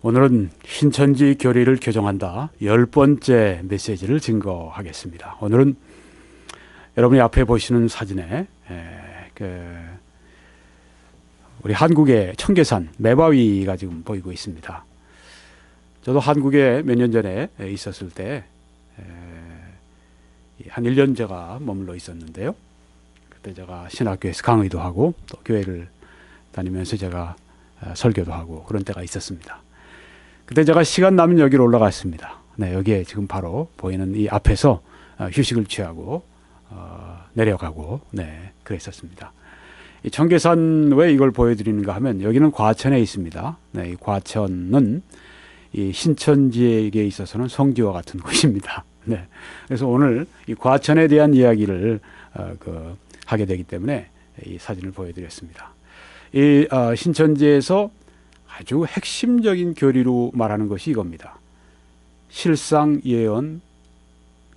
오늘은 신천지 교리를 교정한다 10번째 메시지를 증거하겠습니다. 오늘은 여러분이 앞에 보시는 사진에 우리 한국의 청계산 매바위가 지금 보이고 있습니다. 저도 한국에 몇 년 전에 있었을 때 한 1년 제가 머물러 있었는데요. 그때 제가 신학교에서 강의도 하고 또 교회를 다니면서 제가 설교도 하고 그런 때가 있었습니다. 그때 제가 시간 나면 여기로 올라갔습니다. 네, 여기에 지금 바로 보이는 이 앞에서 휴식을 취하고 내려가고 그랬었습니다. 이 청계산 왜 이걸 보여드리는가 하면 여기는 과천에 있습니다. 네, 이 과천은 이 신천지에게 있어서는 성지와 같은 곳입니다. 네, 그래서 오늘 이 과천에 대한 이야기를 하게 되기 때문에 이 사진을 보여드렸습니다. 이 신천지에서 아주 핵심적인 교리로 말하는 것이 이겁니다. 실상 예언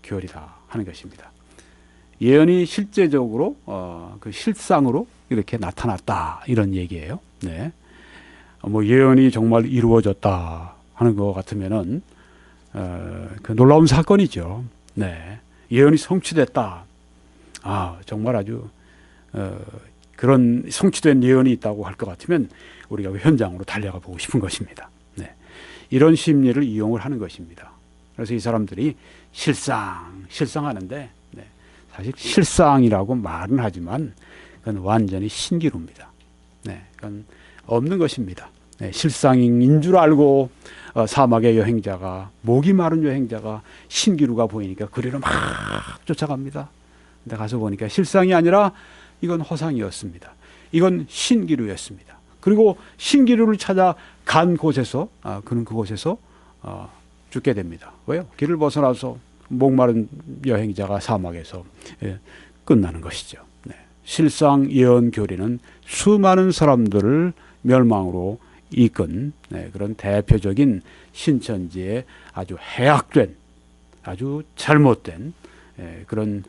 교리다 하는 것입니다. 예언이 실제적으로 그 실상으로 이렇게 나타났다 이런 얘기예요. 네. 뭐 예언이 정말 이루어졌다 하는 것 같으면은 그 놀라운 사건이죠. 네. 예언이 성취됐다. 정말 아주 그런 성취된 예언이 있다고 할 것 같으면 우리가 현장으로 달려가 보고 싶은 것입니다. 네. 이런 심리를 이용을 하는 것입니다. 그래서 이 사람들이 실상하는데 사실 실상이라고 말은 하지만 그건 완전히 신기루입니다. 그건 없는 것입니다. 실상인 줄 알고 사막의 여행자가 목이 마른 여행자가 신기루가 보이니까 그리로 막 쫓아갑니다. 근데 가서 보니까 실상이 아니라 이건 허상이었습니다. 이건 신기루였습니다. 그리고 신기루를 찾아 간 곳에서 그는 그곳에서 죽게 됩니다. 왜요? 길을 벗어나서 목마른 여행자가 사막에서 끝나는 것이죠. 실상 예언 교리는 수많은 사람들을 멸망으로 이끈 그런 대표적인 신천지의 아주 해악된 아주 잘못된 그런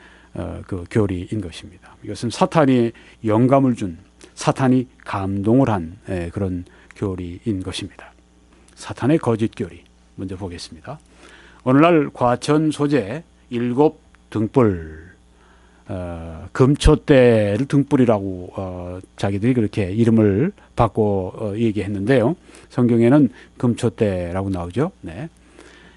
그 교리인 것입니다. 이것은 사탄이 영감을 준 사탄이 감동을 한 그런 교리인 것입니다. 사탄의 거짓 교리 먼저 보겠습니다. 오늘날 과천 소재 7등불 금초대를 등불이라고 자기들이 그렇게 이름을 바꿔 얘기했는데요. 성경에는 금초대라고 나오죠.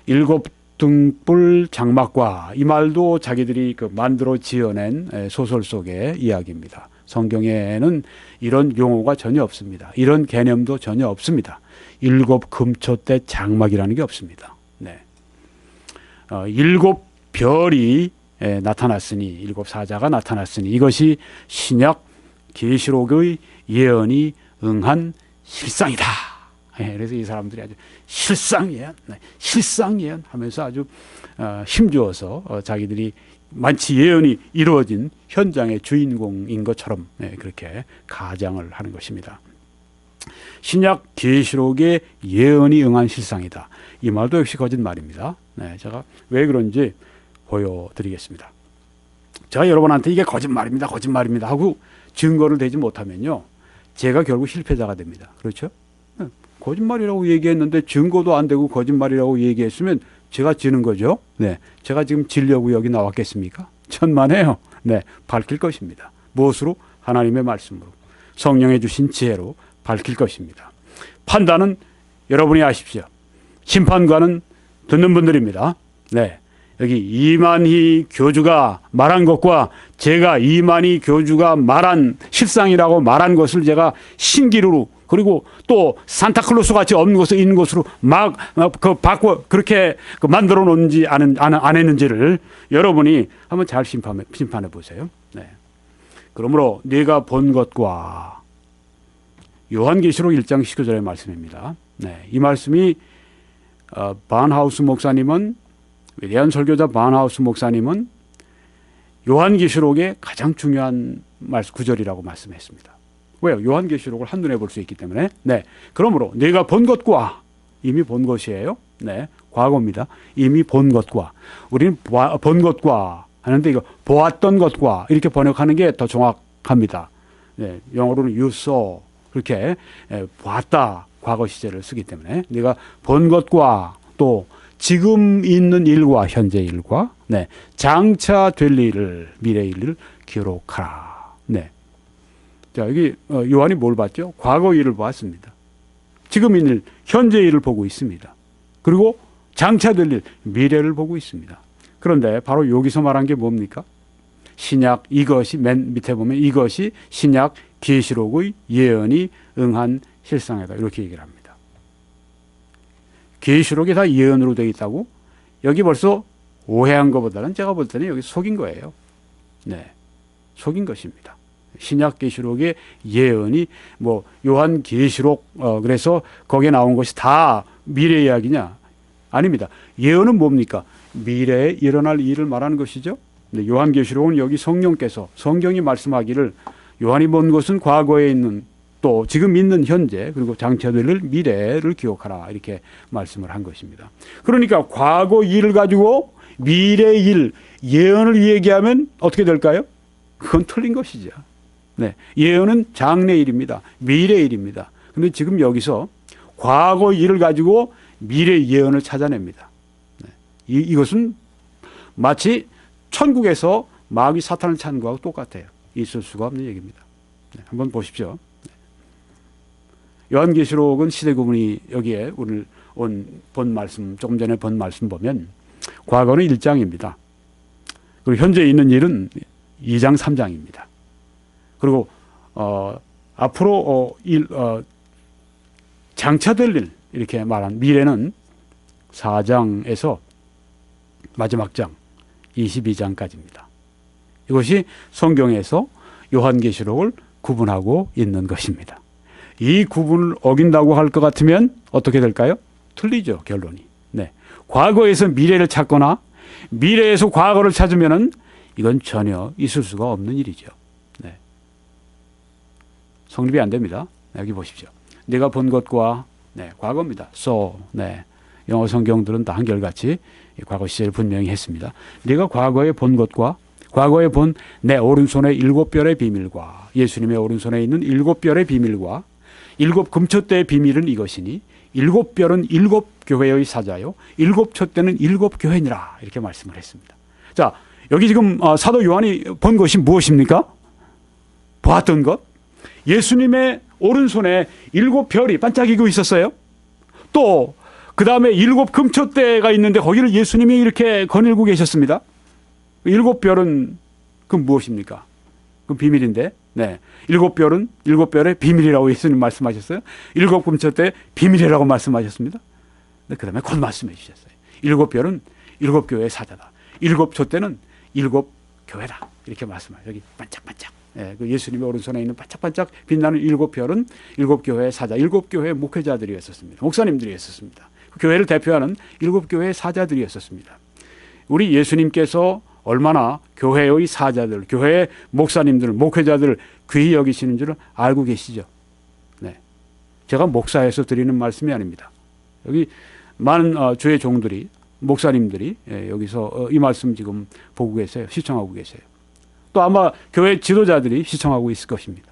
7등불 장막과 이 말도 자기들이 만들어 지어낸 소설 속의 이야기입니다. 성경에는 이런 용어가 전혀 없습니다. 이런 개념도 전혀 없습니다. 7 금초대 장막이라는 게 없습니다. 7 별이 나타났으니 7 사자가 나타났으니 이것이 신약 계시록의 예언이 응한 실상이다. 그래서 이 사람들이 아주 실상 예언 하면서 아주 힘주어서 자기들이 마치 예언이 이루어진 현장의 주인공인 것처럼 그렇게 가장을 하는 것입니다. 신약 계시록의 예언이 응한 실상이다. 이 말도 역시 거짓말입니다. 제가 왜 그런지 보여드리겠습니다. 제가 여러분한테 이게 거짓말입니다 하고 증거를 대지 못하면요, 제가 결국 실패자가 됩니다. 그렇죠? 거짓말이라고 얘기했는데 증거도 안 되고 거짓말이라고 얘기했으면 제가 지는 거죠. 제가 지금 지려고 여기 나왔겠습니까? 천만에요. 밝힐 것입니다. 무엇으로? 하나님의 말씀으로, 성령의 주신 지혜로 밝힐 것입니다. 판단은 여러분이 하십시오. 심판관은 듣는 분들입니다. 여기 이만희 교주가 말한 것과 제가 이만희 교주가 말한 실상이라고 말한 것을 제가 신기루로 그리고 또 산타클로스 같이 없는 것을 있는 것으로 막 바꿔 그렇게 만들어 놓는지 안 했는지를 여러분이 한번 잘 심판해 보세요. 그러므로 네가 본 것과 요한계시록 1장 19절의 말씀입니다. 이 말씀이 반하우스 목사님은 위대한 설교자 반하우스 목사님은 요한계시록의 가장 중요한 구절이라고 말씀했습니다. 왜요? 요한계시록을 한눈에 볼 수 있기 때문에. 그러므로 네가 본 것과 이미 본 것이에요. 과거입니다. 이미 본 것과 우리는 본 것과 하는데 이거 보았던 것과 이렇게 번역하는 게 더 정확합니다. 영어로는 you saw 그렇게 봤다 과거 시제를 쓰기 때문에 네가 본 것과 또 지금 있는 일과 현재 일과 장차 될 일을 미래 일을 기록하라. 네. 자, 여기 요한이 뭘 봤죠? 과거 일을 보았습니다. 지금 있는 일, 현재 일을 보고 있습니다. 그리고 장차 될 일, 미래를 보고 있습니다. 그런데 바로 여기서 말한 게 뭡니까? 신약, 이것이 맨 밑에 보면 이것이 신약 계시록의 예언이 응한 실상이다. 이렇게 얘기를 합니다. 계시록이 다 예언으로 되어 있다고? 여기 벌써 오해한 것보다는 제가 볼 때는 여기 속인 거예요. 네. 속인 것입니다. 신약 계시록의 예언이 뭐 요한 계시록 그래서 거기에 나온 것이 다 미래 이야기냐? 아닙니다. 예언은 뭡니까? 미래에 일어날 일을 말하는 것이죠. 요한 계시록은 여기 성령께서 성경이 말씀하기를 요한이 본 것은 과거에 있는 또 지금 있는 현재 그리고 장차될 미래를 기억하라 이렇게 말씀을 한 것입니다. 그러니까 과거 일을 가지고 미래 일 예언을 얘기하면 어떻게 될까요? 그건 틀린 것이죠. 네, 예언은 장래 일입니다. 미래 일입니다. 그런데 지금 여기서 과거 일을 가지고 미래 예언을 찾아냅니다. 네, 이것은 마치 천국에서 마귀 사탄을 찾는 것하고 똑같아요. 있을 수가 없는 얘기입니다. 네, 한번 보십시오. 네. 요한계시록은 시대 구분이 여기에 오늘 본 말씀 조금 전에 본 말씀 보면 과거는 1장입니다. 그리고 현재 있는 일은 2장 3장입니다. 그리고 앞으로 장차될 일 이렇게 말한 미래는 4장에서 마지막 장 22장까지입니다. 이것이 성경에서 요한계시록을 구분하고 있는 것입니다. 이 구분을 어긴다고 할 것 같으면 어떻게 될까요? 틀리죠, 결론이. 네. 과거에서 미래를 찾거나 미래에서 과거를 찾으면은 이건 전혀 있을 수가 없는 일이죠. 네. 성립이 안 됩니다. 여기 보십시오. 내가 본 것과 과거입니다. So, 영어 성경들은 다 한결같이 과거 시제를 분명히 했습니다. 네가 과거에 본 것과 과거에 본 내 오른손의 7별의 비밀과 예수님의 오른손에 있는 7별의 비밀과 7금초대의 비밀은 이것이니 7별은 7교회의 사자요 7촛대는 7교회니라 이렇게 말씀을 했습니다. 자, 여기 지금 사도 요한이 본 것이 무엇입니까? 보았던 것. 예수님의 오른손에 7별이 반짝이고 있었어요. 또 그 다음에 7금초대가 있는데 거기를 예수님이 이렇게 거닐고 계셨습니다. 7별은 그 무엇입니까? 그 비밀인데, 7별의 비밀이라고 예수님 말씀하셨어요. 7금초대 비밀이라고 말씀하셨습니다. 그 다음에 곧 말씀해 주셨어요. 7별은 7교회의 사자다. 7촛대는 7교회다. 이렇게 말씀하셔요. 여기 반짝반짝. 그 예수님의 오른손에 있는 반짝반짝 빛나는 7별은 7교회의 사자, 7교회의 목회자들이었습니다. 목사님들이었습니다. 그 교회를 대표하는 7교회의 사자들이었습니다. 우리 예수님께서 얼마나 교회의 사자들, 교회의 목사님들, 목회자들을 귀히 여기시는 줄을 알고 계시죠. 네. 제가 목사에서 드리는 말씀이 아닙니다. 여기 많은 주의 종들이, 목사님들이 여기서 이 말씀 지금 보고 계세요. 시청하고 계세요. 또 아마 교회 지도자들이 시청하고 있을 것입니다.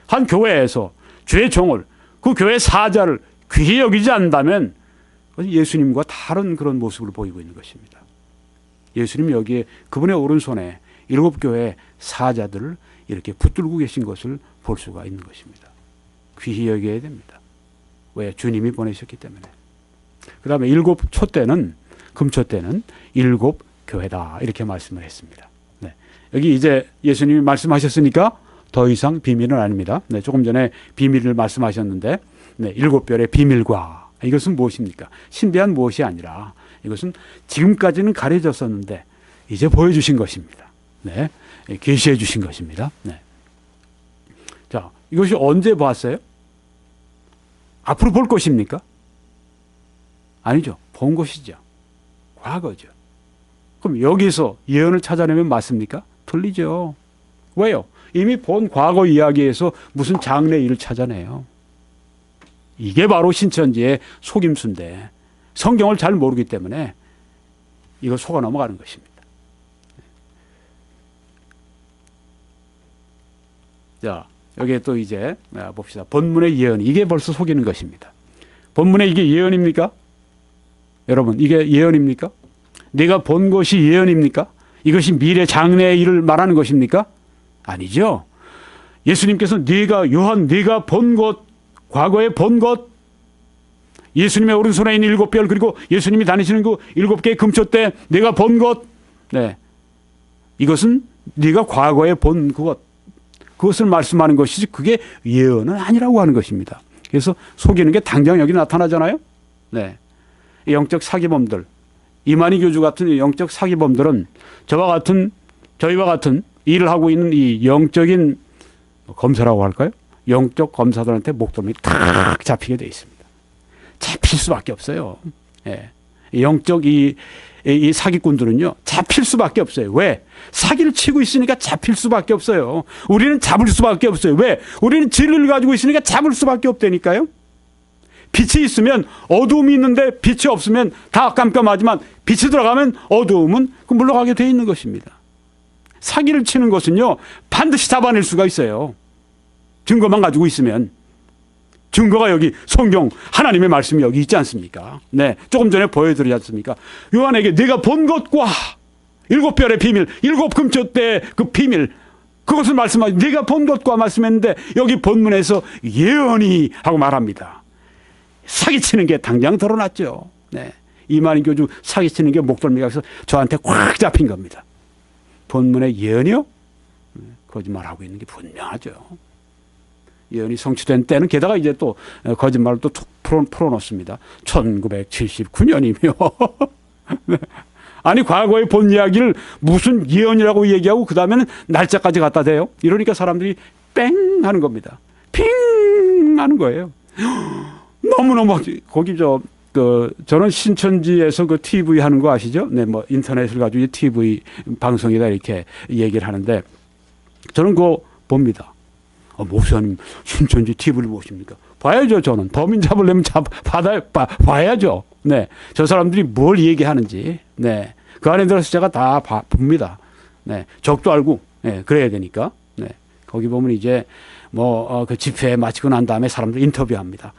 한 교회에서 주의 종을, 그 교회 사자를 귀히 여기지 않는다면 예수님과 다른 그런 모습을 보이고 있는 것입니다. 예수님이 여기에 그분의 오른손에 7교회 사자들을 이렇게 붙들고 계신 것을 볼 수가 있는 것입니다. 귀히 여겨야 됩니다. 왜? 주님이 보내셨기 때문에. 그 다음에 7촛대는, 금촛대는 7교회다. 이렇게 말씀을 했습니다. 네. 여기 이제 예수님이 말씀하셨으니까 더 이상 비밀은 아닙니다. 네. 조금 전에 비밀을 말씀하셨는데, 7별의 비밀과 이것은 무엇입니까? 신비한 무엇이 아니라 이것은 지금까지는 가려졌었는데 이제 보여주신 것입니다. 네. 계시해 주신 것입니다. 네. 자, 이것이 언제 봤어요? 앞으로 볼 것입니까? 아니죠. 본 것이죠. 과거죠. 그럼 여기서 예언을 찾아내면 맞습니까? 틀리죠. 왜요? 이미 본 과거 이야기에서 무슨 장래 일을 찾아내요. 이게 바로 신천지의 속임수인데 성경을 잘 모르기 때문에 이거 속아 넘어가는 것입니다. 자, 여기에 또 이제 봅시다. 본문의 예언, 이게 벌써 속이는 것입니다. 본문에 이게 예언입니까? 여러분, 이게 예언입니까? 내가 본 것이 예언입니까? 이것이 미래 장래의 일을 말하는 것입니까? 아니죠. 예수님께서 내가 본 것, 과거에 본 것, 예수님의 오른손에 있는 7별, 그리고 예수님이 다니시는 그 7개의 금초대, 내가 본 것, 네, 이것은 네가 과거에 본 그것을 말씀하는 것이지 그게 예언은 아니라고 하는 것입니다. 그래서 속이는 게 당장 여기 나타나잖아요. 네, 영적 사기범들, 이만희 교주 같은 영적 사기범들은 저희와 같은 일을 하고 있는 이 영적인 검사라고 할까요? 영적 검사들한테 목덜미 탁 잡히게 돼 있습니다. 잡힐 수밖에 없어요. 예. 영적 이 사기꾼들은요, 잡힐 수밖에 없어요. 왜? 사기를 치고 있으니까 잡힐 수밖에 없어요. 우리는 잡을 수밖에 없어요. 왜? 우리는 진리를 가지고 있으니까 잡을 수밖에 없다니까요. 빛이 있으면 어두움이 있는데 빛이 없으면 다 깜깜하지만 빛이 들어가면 어두움은 물러가게 돼 있는 것입니다. 사기를 치는 것은요, 반드시 잡아낼 수가 있어요. 증거만 가지고 있으면. 증거가 여기 성경 하나님의 말씀이 여기 있지 않습니까? 네, 조금 전에 보여드리지 않습니까? 요한에게 내가 본 것과 7별의 비밀, 7금초대의 그 비밀, 그것을 말씀하고 내가 본 것과 말씀했는데 여기 본문에서 예언이 하고 말합니다. 사기치는 게 당장 드러났죠. 네, 이만희 교주 사기치는 게 목덜미가 있어서 저한테 꽉 잡힌 겁니다. 본문의 예언이요? 거짓말하고 있는 게 분명하죠. 예언이 성취된 때는 게다가 이제 또 거짓말을 또 툭 풀어놓습니다. 1979년이며. 아니, 과거에 본 이야기를 무슨 예언이라고 얘기하고 그 다음에는 날짜까지 갖다 대요. 이러니까 사람들이 뺑 하는 겁니다. 핑 하는 거예요. 너무너무 거기 저는 신천지에서 그 TV 하는 거 아시죠? 네, 뭐 인터넷을 가지고 TV 방송이다 이렇게 얘기를 하는데 저는 그거 봅니다. 목사님 신천지 TV를 보십니까? 봐야죠. 저는 범인 잡으려면 봐야죠. 네, 저 사람들이 뭘 얘기하는지, 네, 그 안에 들어서 제가 다 봅니다. 네, 적도 알고, 네, 그래야 되니까. 네, 거기 보면 이제 그 집회 마치고 난 다음에 사람들 인터뷰합니다.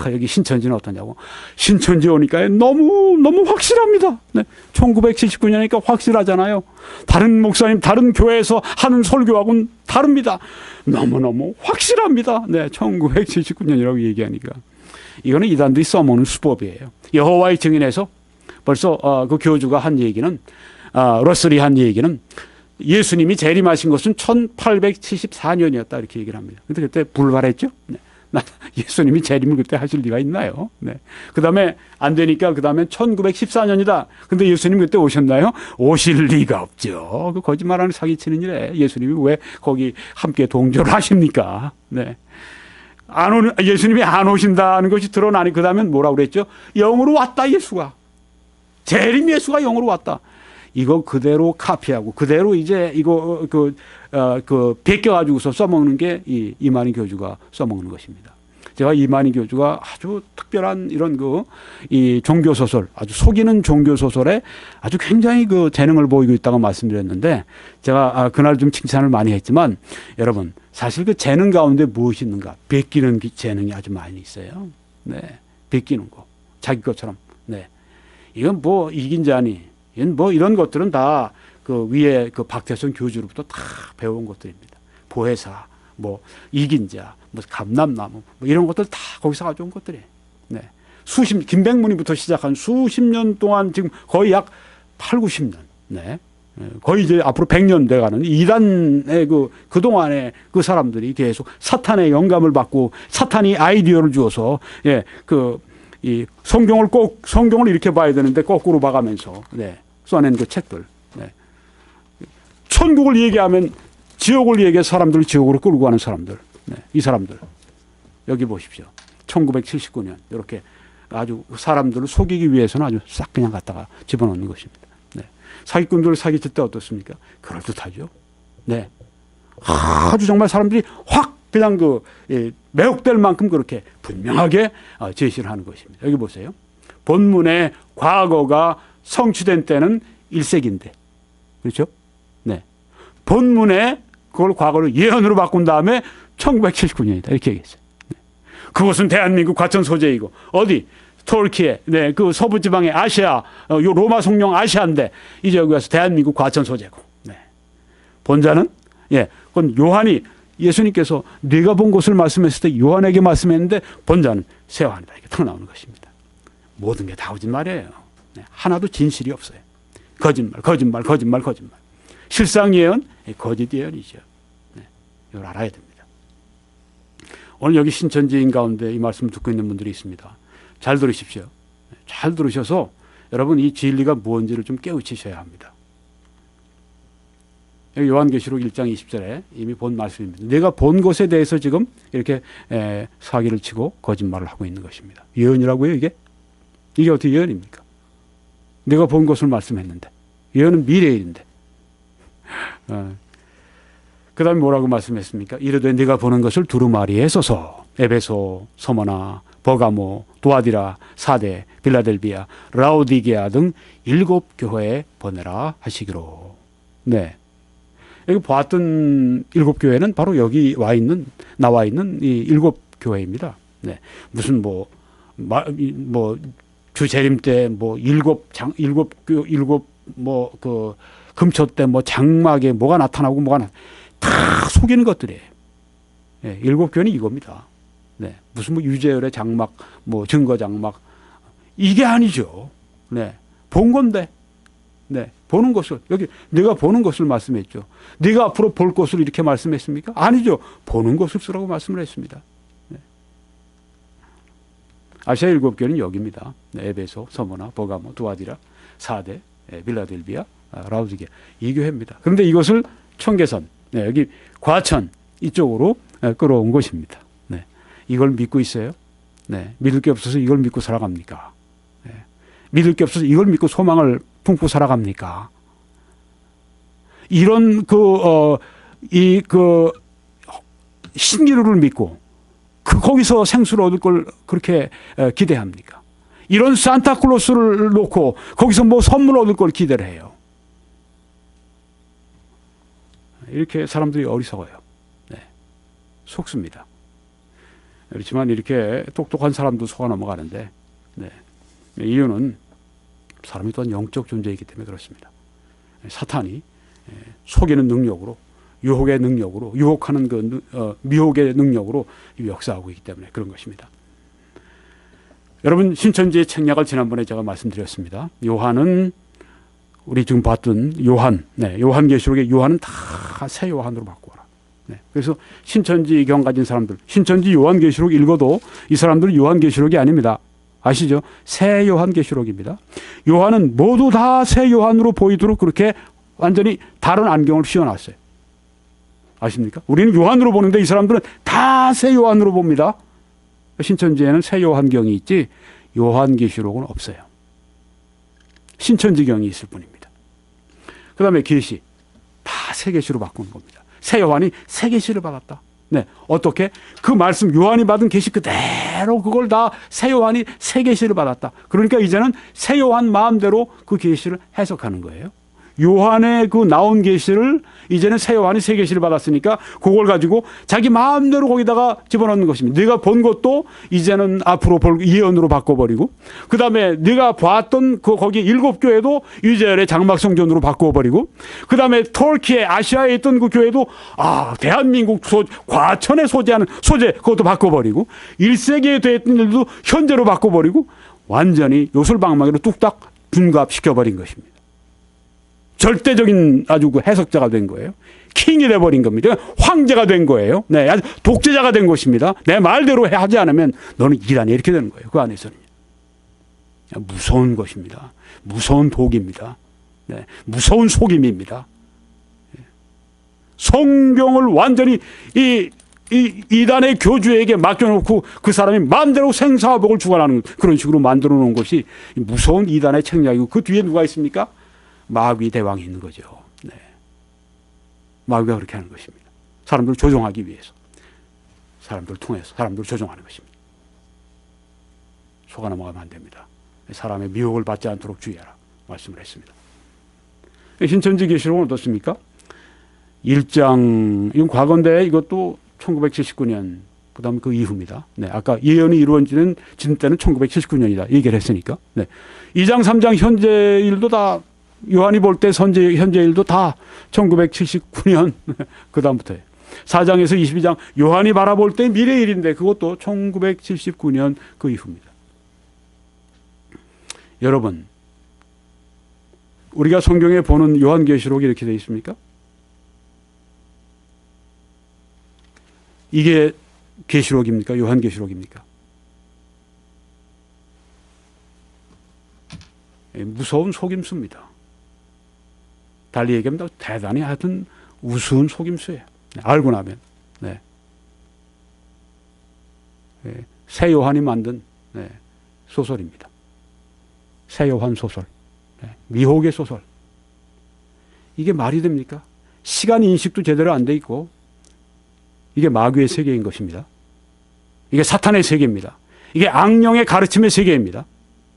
여기 신천지는 어떠냐고. 신천지 오니까 너무 확실합니다. 네, 1979년이니까 확실하잖아요. 다른 목사님, 다른 교회에서 하는 설교하고는 다릅니다. 너무너무 확실합니다. 네, 1979년이라고 얘기하니까. 이거는 이단들이 써먹는 수법이에요. 여호와의 증인에서 벌써 그 교주가 한 얘기는, 러슬이 한 얘기는 예수님이 재림하신 것은 1874년이었다 이렇게 얘기를 합니다. 근데 그때 불발했죠. 네. 예수님이 재림을 그때 하실 리가 있나요? 네. 그 다음에 안 되니까 그 다음에 1914년이다. 근데 예수님 그때 오셨나요? 오실 리가 없죠. 그 거짓말하는 사기치는 일에 예수님이 왜 거기 함께 동조를 하십니까? 네. 예수님이 안 오신다는 것이 드러나니 그 다음에 뭐라고 그랬죠? 영으로 왔다 예수가. 재림 예수가 영으로 왔다. 이거 그대로 카피하고 그대로 이제 이거 베껴가지고서 써먹는 게 이만희 교주가 써먹는 것입니다. 제가 이만희 교주가 아주 특별한 이런 이 종교소설, 아주 속이는 종교소설에 아주 굉장히 그 재능을 보이고 있다고 말씀드렸는데 제가 그날 좀 칭찬을 많이 했지만 여러분 사실 그 재능 가운데 무엇이 있는가? 베끼는 재능이 아주 많이 있어요. 네. 베끼는 거. 자기 것처럼. 네. 이건 뭐 이긴 자니. 이런 것들은 다 그 위에 그 박태선 교주로부터 다 배운 것들입니다. 보혜사, 이긴 자, 감람나무, 이런 것들 다 거기서 가져온 것들이에요. 네. 김백문이부터 시작한 수십 년 동안 지금 거의 약 8, 90년. 네. 거의 이제 앞으로 100년 돼가는 이단의 그동안에 그 사람들이 계속 사탄의 영감을 받고 사탄이 아이디어를 주어서, 이 성경을 이렇게 봐야 되는데 거꾸로 봐가면서, 네. 써낸 그 책들. 네. 천국을 얘기하면 지옥을 얘기해 사람들을 지옥으로 끌고 가는 사람들. 네. 이 사람들. 여기 보십시오. 1979년. 이렇게 아주 사람들을 속이기 위해서는 아주 싹 그냥 갖다가 집어넣는 것입니다. 네. 사기꾼들을 사기칠 때 어떻습니까? 그럴듯하죠. 네. 아주 정말 사람들이 확 그냥 매혹될 만큼 그렇게 분명하게 제시를 하는 것입니다. 여기 보세요. 본문의 과거가 성취된 때는 1세기인데. 그렇죠? 네. 본문에 그걸 과거로 예언으로 바꾼 다음에 1979년이다. 이렇게 얘기했어요. 그것은 대한민국 과천 소재이고 어디 터키에 그 서부 지방의 아시아 요 로마 성령 아시아인데 이제 여기 와서 대한민국 과천 소재고 본자는 그건 요한이 예수님께서 네가 본 것을 말씀했을 때 요한에게 말씀했는데 본자는 새 요한이다 이렇게 탁 나오는 것입니다. 모든 게 다 거짓말이에요. 하나도 진실이 없어요. 거짓말. 실상 예언 거짓 예언이죠. 이걸 알아야 됩니다. 오늘 여기 신천지인 가운데 이 말씀을 듣고 있는 분들이 있습니다. 잘 들으십시오. 잘 들으셔서 여러분 이 진리가 무엇인지를 좀 깨우치셔야 합니다. 여기 요한계시록 1장 20절에 이미 본 말씀입니다. 내가 본 것에 대해서 지금 이렇게 사기를 치고 거짓말을 하고 있는 것입니다. 예언이라고요 이게? 이게 어떻게 예언입니까? 내가 본 것을 말씀했는데 예언은 미래일인데 그 다음에 뭐라고 말씀했습니까? 이르되 네가 보는 것을 두루마리에 써서 에베소, 서머나, 버가모, 두아디라, 사데, 빌라델비아, 라오디게아 등 7 교회에 보내라 하시기로. 여기 보았던 7 교회는 바로 여기 나와 있는 이 7 교회입니다. 무슨 주재림 때 금초 때 장막에 뭐가 나타나고 다 속이는 것들이에요. 7 교회는 이겁니다. 무슨 유재열의 장막, 증거 장막 이게 아니죠. 본 건데. 보는 것을 여기 내가 보는 것을 말씀했죠. 네가 앞으로 볼 것을 이렇게 말씀했습니까? 아니죠. 보는 것을 쓰라고 말씀을 했습니다. 아시아 7 교회는 여기입니다. 에베소, 서머나, 버가모, 두아디라, 사데, 빌라델비아, 라우디게아 이 교회입니다. 그런데 이것을 청계선 여기 과천 이쪽으로 끌어온 것입니다. 이걸 믿고 있어요? 믿을 게 없어서 이걸 믿고 살아갑니까? 믿을 게 없어서 이걸 믿고 소망을 품고 살아갑니까? 이런 신기루를 믿고 거기서 생수를 얻을 걸 그렇게 기대합니까? 이런 산타클로스를 놓고 거기서 선물 얻을 걸 기대를 해요. 이렇게 사람들이 어리석어요. 속습니다. 그렇지만 이렇게 똑똑한 사람도 속아 넘어가는데 이유는 사람이 또한 영적 존재이기 때문에 그렇습니다. 사탄이 속이는 능력으로 유혹의 능력으로 유혹하는 미혹의 능력으로 역사하고 있기 때문에 그런 것입니다. 여러분 신천지의 책략을 지난번에 제가 말씀드렸습니다. 요한은 우리 지금 봤던 요한계시록의 요한은 다 새 요한으로 바꾸어라. 그래서 신천지경 가진 사람들 신천지 요한계시록 읽어도 이 사람들은 요한계시록이 아닙니다. 아시죠? 새 요한계시록입니다. 요한은 모두 다 새 요한으로 보이도록 그렇게 완전히 다른 안경을 씌워놨어요. 아십니까? 우리는 요한으로 보는데 이 사람들은 다 새 요한으로 봅니다. 신천지에는 새 요한경이 있지 요한계시록은 없어요. 신천지경이 있을 뿐입니다. 그 다음에 계시 다 새 계시로 바꾸는 겁니다. 새 요한이 새 계시를 받았다. 어떻게? 그 말씀 요한이 받은 계시 그대로 그걸 다 새 요한이 새 계시를 받았다. 그러니까 이제는 새 요한 마음대로 그 계시를 해석하는 거예요. 요한의 그 나온 계시를 이제는 새 요한이 새 계시를 받았으니까 그걸 가지고 자기 마음대로 거기다가 집어넣는 것입니다. 네가 본 것도 이제는 앞으로 볼 예언으로 바꿔버리고 그 다음에 네가 봤던 거기 7 교회도 유재열의 장막성전으로 바꿔버리고 그 다음에 터키에 아시아에 있던 그 교회도 대한민국 과천에 소재 그것도 바꿔버리고 1세기에 됐던 일도 현재로 바꿔버리고 완전히 요술방망이로 뚝딱 둔갑시켜버린 것입니다. 절대적인 아주 그 해석자가 된 거예요. 킹이 돼버린 겁니다. 황제가 된 거예요. 아주 독재자가 된 것입니다. 내 말대로 하지 않으면 너는 이란이 이렇게 되는 거예요. 그 안에서는. 무서운 것입니다. 무서운 독입니다. 무서운 속임입니다. 성경을 완전히 이단의 교주에게 맡겨놓고 그 사람이 마음대로 생사화복을 주관하는 그런 식으로 만들어 놓은 것이 무서운 이단의 책략이고 그 뒤에 누가 있습니까? 마귀 대왕이 있는 거죠. 마귀가 그렇게 하는 것입니다. 사람들을 조종하기 위해서. 사람들을 통해서 사람들을 조종하는 것입니다. 속아 넘어가면 안 됩니다. 사람의 미혹을 받지 않도록 주의하라 말씀을 했습니다. 신천지 계시록은 어떻습니까? 1장 이건 과거인데 이것도 1979년, 그 다음에 그 이후입니다. 네, 아까 예언이 이루어지는 지금 때는 1979년이다 얘기를 했으니까. 네. 2장, 3장 현재 일도 다 요한이 볼 때 현재 일도 다 1979년 그 다음부터예요. 4장에서 22장 요한이 바라볼 때 미래 일인데 그것도 1979년 그 이후입니다. 여러분, 우리가 성경에 보는 요한계시록이 이렇게 되어 있습니까? 이게 계시록입니까? 요한계시록입니까? 무서운 속임수입니다. 달리 얘기하면 대단히 하여튼 우스운 속임수예요. 알고 나면. 네. 새 요한이 만든 소설입니다. 새 요한 소설. 미혹의 소설. 이게 말이 됩니까? 시간 인식도 제대로 안 돼 있고 이게 마귀의 세계인 것입니다. 이게 사탄의 세계입니다. 이게 악령의 가르침의 세계입니다.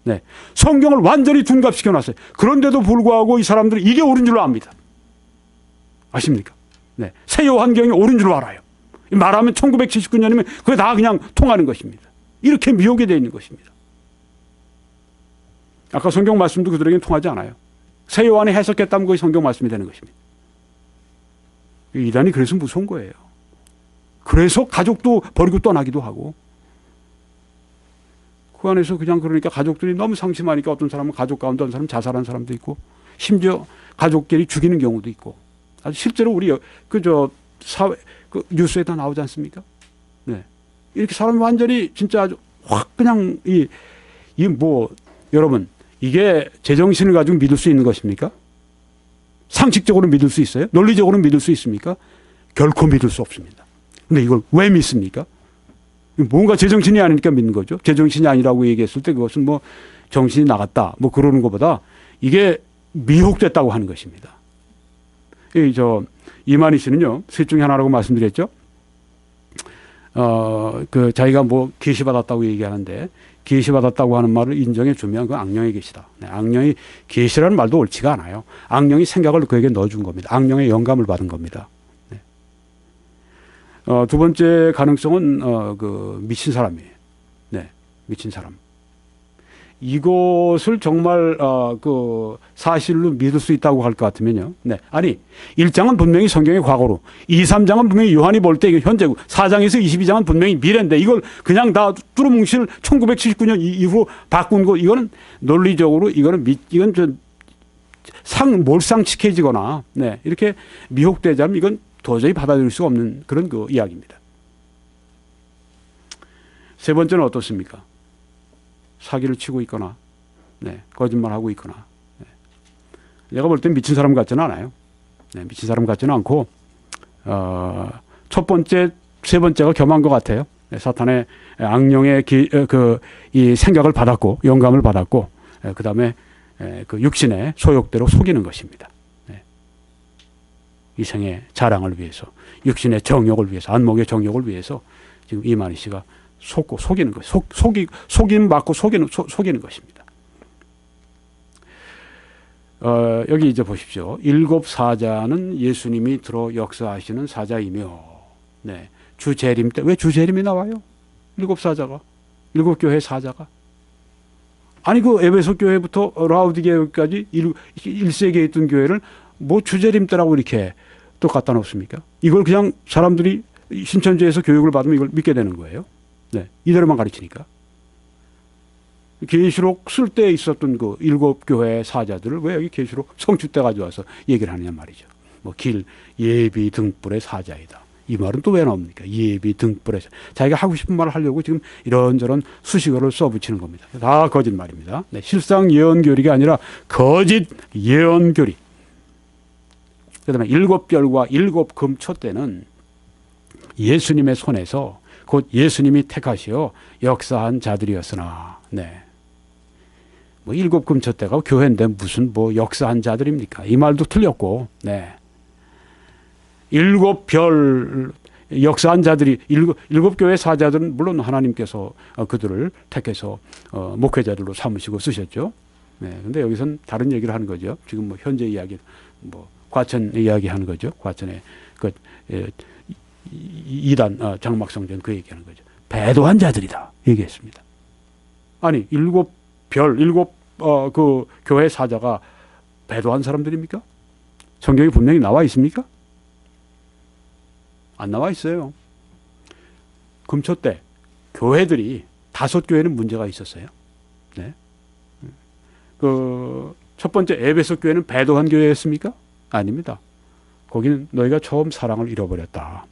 네. 성경을 완전히 둔갑시켜 놨어요. 그런데도 불구하고 이 사람들이 이게 옳은 줄로 압니다. 아십니까? 네. 새 요한경이 옳은 줄로 알아요. 말하면 1979년이면 그게 다 그냥 통하는 것입니다. 이렇게 미혹이 되어 있는 것입니다. 아까 성경 말씀도 그들에게는 통하지 않아요. 새 요한이 해석했다면 그게 성경 말씀이 되는 것입니다. 이단이 그래서 무서운 거예요. 그래서 가족도 버리고 떠나기도 하고 그 안에서 그냥 그러니까 가족들이 너무 상심하니까 어떤 사람은 가족 가운데 어떤 사람은 자살한 사람도 있고 심지어 가족끼리 죽이는 경우도 있고 아주 실제로 우리 사회 뉴스에 다 나오지 않습니까? 네. 이렇게 사람이 완전히 진짜 아주 확 그냥 여러분 이게 제정신을 가지고 믿을 수 있는 것입니까? 상식적으로 믿을 수 있어요? 논리적으로 믿을 수 있습니까? 결코 믿을 수 없습니다. 근데 이걸 왜 믿습니까? 뭔가 제정신이 아니니까 믿는 거죠. 제정신이 아니라고 얘기했을 때 그것은 뭐 정신이 나갔다 뭐 그러는 것보다 이게 미혹됐다고 하는 것입니다. 이만희 씨는요, 셋 중에 하나라고 말씀드렸죠. 자기가 뭐 계시받았다고 얘기하는데 계시받았다고 하는 말을 인정해 주면 그건 악령의 계시다. 네, 악령이 계시라는 말도 옳지가 않아요. 악령이 생각을 그에게 넣어준 겁니다. 악령의 영감을 받은 겁니다. 네. 두 번째 가능성은 미친 사람이에요. 네, 미친 사람. 이것을 정말 사실로 믿을 수 있다고 할 것 같으면요. 네. 아니 1장은 분명히 성경의 과거로 2, 3장은 분명히 요한이 볼 때 이게 현재고 4장에서 22장은 분명히 미래인데 이걸 그냥 다 뚜루뭉실 1979년 이후로 바꾼 거 이거는 논리적으로 이건 몰상식해지거나 네. 이렇게 미혹되자면 이건 도저히 받아들일 수가 없는 그런 이야기입니다. 세 번째는 어떻습니까? 사기를 치고 있거나, 네, 거짓말하고 있거나. 네. 내가 볼 땐 미친 사람 같지는 않아요. 네, 미친 사람 같지는 않고, 첫 번째, 세 번째가 겸한 것 같아요. 네, 사탄의 악령의 이 생각을 받았고, 영감을 받았고, 그 다음에 그 육신의 소욕대로 속이는 것입니다. 네. 이생의 자랑을 위해서, 육신의 정욕을 위해서, 안목의 정욕을 위해서 지금 이만희 씨가 속이는 것, 속임 받고 속이는 것입니다. 여기 이제 보십시오. 7 사자는 예수님이 들어 역사하시는 사자이며, 네. 주재림 때, 왜 주재림이 나와요? 7 사자가. 7 교회 사자가. 아니, 에베소 교회부터 라우디게까지 1세기에 있던 교회를 뭐 주재림 때라고 이렇게 또 갖다 놓습니까? 이걸 그냥 사람들이 신천지에서 교육을 받으면 이걸 믿게 되는 거예요. 네, 이대로만 가르치니까. 계시록 쓸 때 있었던 7 교회 사자들을 왜 여기 계시록 성취 때 가져와서 얘기를 하느냐 말이죠. 뭐 예비 등불의 사자이다. 이 말은 또 왜 나옵니까? 예비 등불의 자기가 하고 싶은 말을 하려고 지금 이런저런 수식어를 써붙이는 겁니다. 다 거짓말입니다. 네, 실상 예언교리가 아니라 거짓 예언교리. 그다음에 7별과 7 금초 때는 예수님의 손에서 곧 예수님이 택하시어 역사한 자들이었으나, 네. 뭐 7 금초 때가 교회인데 무슨 뭐 역사한 자들입니까? 이 말도 틀렸고, 네. 7 별 역사한 자들이 7 교회 사자들은 물론 하나님께서 그들을 택해서 목회자들로 삼으시고 쓰셨죠. 네. 근데 여기선 다른 얘기를 하는 거죠. 지금 뭐 현재 이야기, 뭐 과천 이야기 하는 거죠. 과천에 이단 장막성전 그 얘기하는 거죠. 배도한 자들이다 얘기했습니다. 아니 일곱 그 교회 사자가 배도한 사람들입니까? 성경에 분명히 나와 있습니까? 안 나와 있어요. 금초 때 교회들이 5교회는 문제가 있었어요. 네. 그 첫 번째 에베소 교회는 배도한 교회였습니까? 아닙니다. 거기는 너희가 처음 사랑을 잃어버렸다.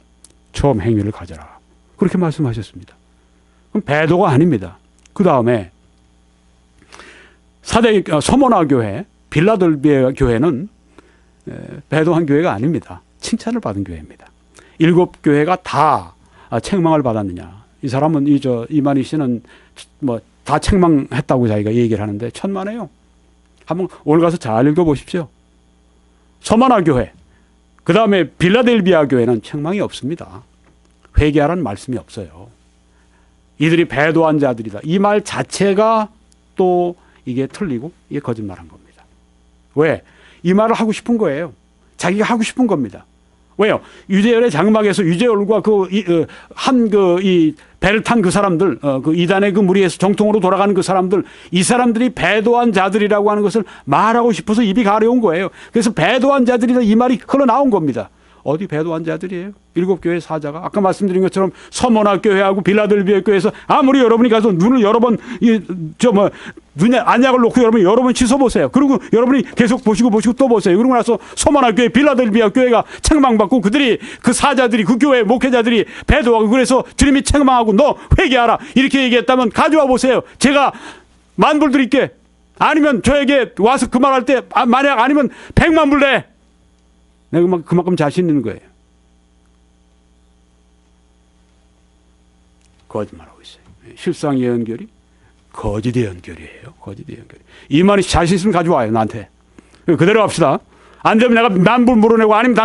처음 행위를 가져라. 그렇게 말씀하셨습니다. 그럼 배도가 아닙니다. 그 다음에 서머나 교회, 빌라델비아 교회는 배도한 교회가 아닙니다. 칭찬을 받은 교회입니다. 7교회가 다 책망을 받았느냐? 이 사람은 이만희 씨는 뭐 다 책망했다고 자기가 얘기를 하는데 천만에요. 한번 오늘 가서 잘 읽어보십시오. 서머나 교회, 그 다음에 빌라델비아 교회는 책망이 없습니다. 회개하라는 말씀이 없어요. 이들이 배도한 자들이다. 이 말 자체가 또 이게 틀리고 이게 거짓말한 겁니다. 왜? 이 말을 하고 싶은 거예요. 자기가 하고 싶은 겁니다. 왜요? 유재열의 장막에서 유재열과 이 배를 탄 그 사람들, 그 이단의 그 무리에서 정통으로 돌아가는 그 사람들, 이 사람들이 배도한 자들이라고 하는 것을 말하고 싶어서 입이 가려운 거예요. 그래서 배도한 자들이다 이 말이 흘러나온 겁니다. 어디 배도한 자들이에요? 7교회 사자가 아까 말씀드린 것처럼 서머나 교회하고 빌라델비아 교회에서 아무리 여러분이 가서 눈을 여러 번 눈에 안약을 놓고 여러 번 씻어보세요. 그리고 여러분이 계속 보시고 또 보세요. 그러고 나서 서머나 교회, 빌라델비아 교회가 책망받고 그 사자들이 그 교회 목회자들이 배도하고 그래서 주님이 책망하고 너 회개하라 이렇게 얘기했다면 가져와 보세요. 제가 만불 드릴게. 아니면 저에게 와서 그 말할 때 만약 아니면 100만 불 내. 내가 그만큼 자신 있는 거예요. 거짓말하고 있어요. 실상 예언결이 거짓 예언결이에요. 거짓 예언결. 이만희 자신 있으면 가져와요. 나한테. 그대로 합시다. 안 되면 내가 만불 물어내고 아니면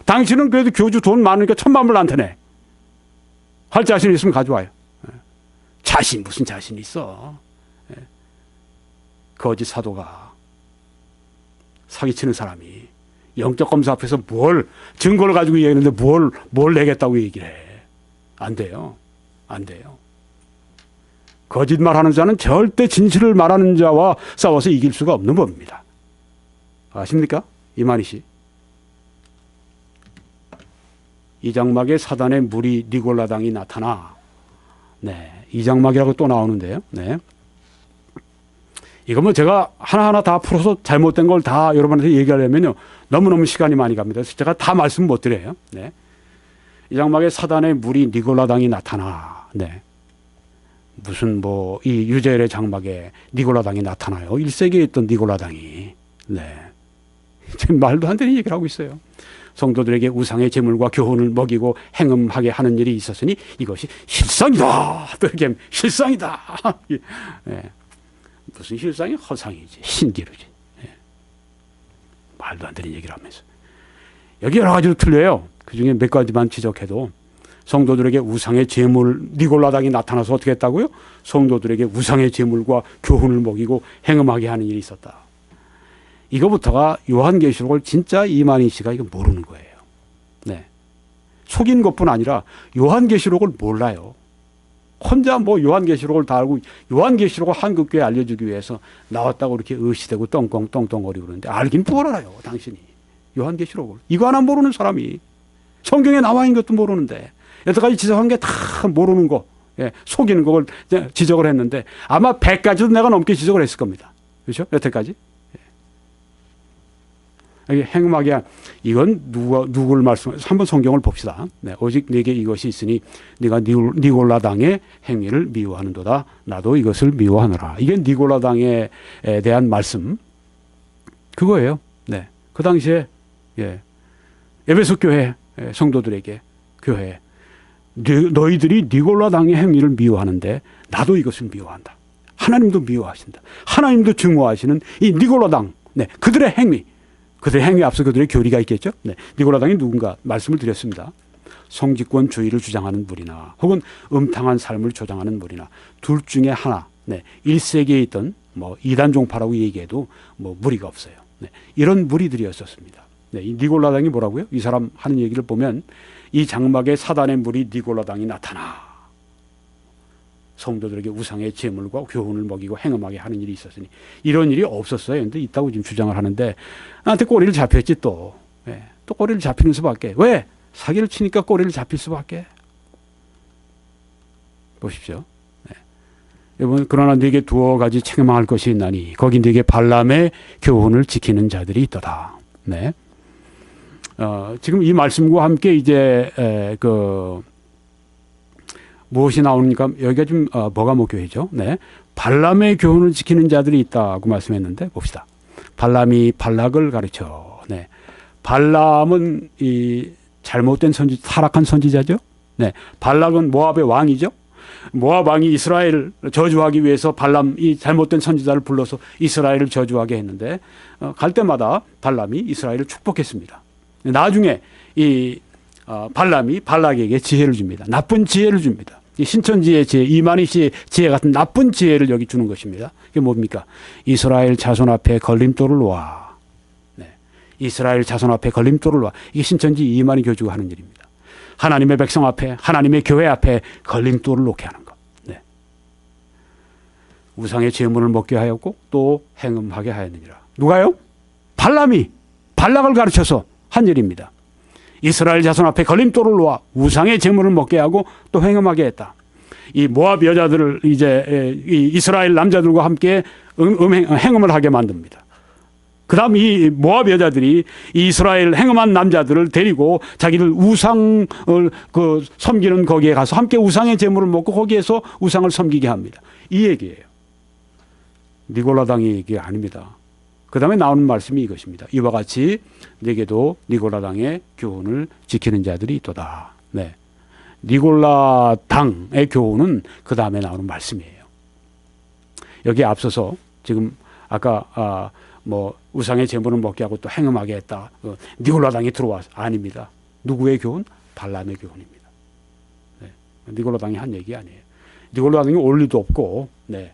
당신은 그래도 교주 돈 많으니까 1000만 불 나한테 내. 할 자신 있으면 가져와요. 무슨 자신 있어. 거짓 사도가 사기치는 사람이 영적 검사 앞에서 뭘 증거를 가지고 얘기하는데 뭘 내겠다고 얘기를 해. 안 돼요. 안 돼요. 거짓말하는 자는 절대 진실을 말하는 자와 싸워서 이길 수가 없는 법입니다. 아십니까? 이만희 씨. 이 장막에 사단의 무리 니골라당이 나타나. 네, 이 장막이라고 또 나오는데요. 네. 이거 뭐 제가 하나하나 다 풀어서 잘못된 걸 다 여러분한테 얘기하려면요. 너무너무 시간이 많이 갑니다. 그래서 제가 다 말씀 못 드려요. 네. 이 장막에 사단의 무리 니골라당이 나타나. 네. 무슨 이 유재열의 장막에 니골라당이 나타나요. 1세기에 있던 니골라당이. 네. 지금 말도 안 되는 얘기를 하고 있어요. 성도들에게 우상의 제물과 교훈을 먹이고 행음하게 하는 일이 있었으니 이것이 실상이다. 또 이렇게 실상이다. 네. 무슨 실상이 허상이지. 신기루지. 네. 말도 안 되는 얘기를 하면서. 여기 여러 가지로 틀려요. 그중에 몇 가지만 지적해도 성도들에게 우상의 제물 니골라당이 나타나서 어떻게 했다고요? 성도들에게 우상의 제물과 교훈을 먹이고 행음하게 하는 일이 있었다. 이거부터가 요한계시록을 진짜 이만희 씨가 이거 모르는 거예요. 네. 속인 것뿐 아니라 요한계시록을 몰라요. 혼자 요한계시록을 다 알고 요한계시록을 한국교회에 알려주기 위해서 나왔다고 이렇게 의시되고 떵떵거리고 그러는데 알긴 뭘 알아요. 당신이. 요한계시록을. 이거 하나 모르는 사람이 성경에 나와 있는 것도 모르는데 여태까지 지적한 게 다 모르는 거 속이는 걸 지적을 했는데 아마 100가지도 내가 넘게 지적을 했을 겁니다. 그렇죠? 여태까지. 행음하게 이건 누굴 말씀하세요? 한번 성경을 봅시다. 네, 오직 네게 이것이 있으니 네가 니골라당의 행위를 미워하는도다. 나도 이것을 미워하노라. 이게 니골라당에 대한 말씀 그거예요. 네, 그 당시에 에베소 교회 성도들에게 교회 너희들이 니골라당의 행위를 미워하는데 나도 이것을 미워한다. 하나님도 미워하신다. 하나님도 증오하시는 이 니골라당 그들의 행위 앞서 그들의 교리가 있겠죠. 네. 니골라당이 누군가 말씀을 드렸습니다. 성직권주의를 주장하는 무리나 혹은 음탕한 삶을 조장하는 무리나 둘 중에 하나. 1세기에 있던 이단 종파라고 얘기해도 무리가 없어요. 이런 무리들이었었습니다. 이 니골라당이 뭐라고요? 이 사람 하는 얘기를 보면 이 장막에 사단의 무리 니골라당이 나타나 성도들에게 우상의 제물과 교훈을 먹이고 행음하게 하는 일이 있었으니 이런 일이 없었어요. 그런데 있다고 지금 주장을 하는데 나한테 꼬리를 잡혔지 또. 예, 또 꼬리를 잡히는 수밖에. 왜? 사기를 치니까 꼬리를 잡힐 수밖에. 보십시오. 네. 여러분 그러나 네게 두어 가지 책망할 것이 있나니 거기 네게 발람의 교훈을 지키는 자들이 있도다. 네. 지금 이 말씀과 함께 이제 무엇이 나오니까 여기가 좀 버가모 교회죠. 네. 발람의 교훈을 지키는 자들이 있다고 말씀했는데 봅시다. 발람이 발락을 가르쳐. 네. 발람은 이 잘못된 타락한 선지자죠. 네. 발락은 모압의 왕이죠. 모압 왕이 이스라엘을 저주하기 위해서 발람이 잘못된 선지자를 불러서 이스라엘을 저주하게 했는데 갈 때마다 발람이 이스라엘을 축복했습니다. 나중에 이 발람이 발락에게 지혜를 줍니다. 나쁜 지혜를 줍니다. 신천지의 지혜, 이만희 씨의 지혜 같은 나쁜 지혜를 여기 주는 것입니다. 이게 뭡니까? 이스라엘 자손 앞에 걸림돌을 놓아. 네. 이스라엘 자손 앞에 걸림돌을 놓아. 이게 신천지 이만희 교주가 하는 일입니다. 하나님의 백성 앞에, 하나님의 교회 앞에 걸림돌을 놓게 하는 것. 네. 우상의 제물을 먹게 하였고 또 행음하게 하였느니라. 누가요? 발람이 발락을 가르쳐서 한 일입니다. 이스라엘 자손 앞에 걸림돌을 놓아 우상의 제물을 먹게 하고 또 행음하게 했다. 이 모압 여자들을 이제 이 이스라엘 남자들과 함께 행음을 하게 만듭니다. 그다음 이 모압 여자들이 이 이스라엘 행음한 남자들을 데리고 자기들 우상을 섬기는 거기에 가서 함께 우상의 제물을 먹고 거기에서 우상을 섬기게 합니다. 이 얘기예요. 니골라당의 얘기 아닙니다. 그 다음에 나오는 말씀이 이것입니다. 이와 같이 네게도 니골라당의 교훈을 지키는 자들이 있도다. 네. 니골라당의 교훈은 그 다음에 나오는 말씀이에요. 여기에 앞서서 지금 아까 우상의 제물을 먹게 하고 또 행음하게 했다. 니골라당이 들어와서 아닙니다. 누구의 교훈? 발람의 교훈입니다. 네. 니골라당이 한 얘기 아니에요. 니골라당이 올 리도 없고, 네.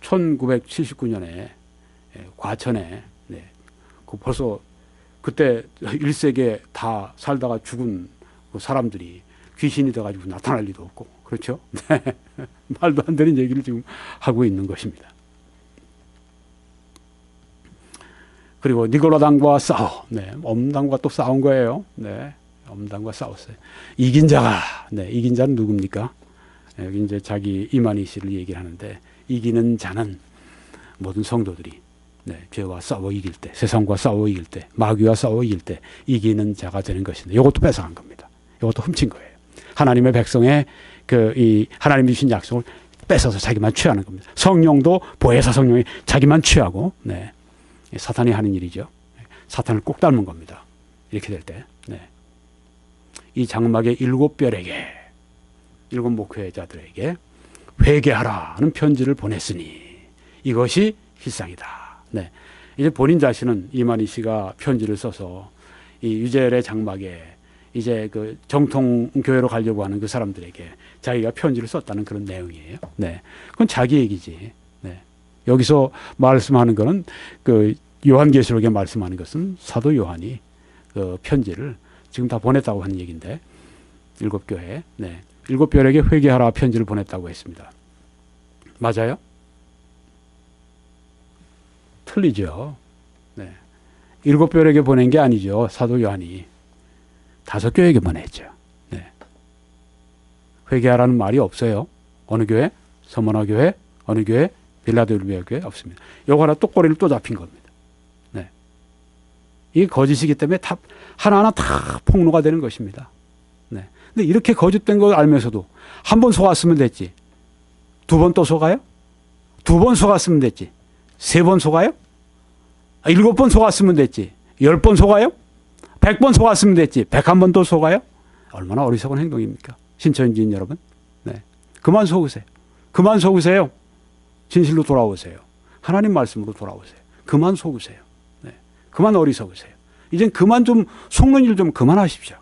1979년에 과천에 벌써 그때 1세기에 다 살다가 죽은 사람들이 귀신이 돼가지고 나타날 리도 없고 그렇죠? 네. 말도 안 되는 얘기를 지금 하고 있는 것입니다. 그리고 니골라당과 싸워. 네. 엄당과 또 싸운 거예요. 네. 엄당과 싸웠어요. 이긴 자가, 네. 이긴 자는 누굽니까? 여기 이제 자기 이만희 씨를 얘기를 하는데 이기는 자는 모든 성도들이 네, 죄와 싸워 이길 때, 세상과 싸워 이길 때, 마귀와 싸워 이길 때 이기는 자가 되는 것인데 이것도 뺏어간 겁니다. 이것도 훔친 거예요. 하나님의 백성의 이 하나님이 주신 약속을 뺏어서 자기만 취하는 겁니다. 성령도 보혜사 성령이 자기만 취하고 네, 사탄이 하는 일이죠. 사탄을 꼭 닮은 겁니다. 이렇게 될 때. 네. 이 장막의 7별에게 7 목회자들에게 회개하라는 편지를 보냈으니 이것이 실상이다. 네. 이제 본인 자신은 이만희 씨가 편지를 써서 이 유재열의 장막에 이제 그 정통교회로 가려고 하는 그 사람들에게 자기가 편지를 썼다는 그런 내용이에요. 네. 그건 자기 얘기지. 네. 여기서 말씀하는 거는 그 요한계시록에 말씀하는 것은 사도 요한이 그 편지를 지금 다 보냈다고 하는 얘기인데 7교회, 네. 7별에게 회개하라 편지를 보냈다고 했습니다. 맞아요? 틀리죠. 네. 7별에게 보낸 게 아니죠. 사도 요한이 5교회에게 보냈죠. 네. 회개하라는 말이 없어요. 어느 교회? 서머나 교회? 어느 교회? 빌라델비아 교회? 없습니다. 요거 하나 또 꼬리를 또 잡힌 겁니다. 네. 이게 거짓이기 때문에 다 하나하나 다 폭로가 되는 것입니다. 네. 근데 이렇게 거짓된 걸 알면서도 한 번 속았으면 됐지. 2번 또 속아요? 2번 속았으면 됐지. 3번 속아요? 7번 속았으면 됐지. 10번 속아요? 100번 속았으면 됐지. 101번 또 속아요? 얼마나 어리석은 행동입니까? 신천지인 여러분. 네. 그만 속으세요. 그만 속으세요. 진실로 돌아오세요. 하나님 말씀으로 돌아오세요. 그만 속으세요. 네. 그만 어리석으세요. 이젠 그만 좀 속는 일 좀 그만하십시오.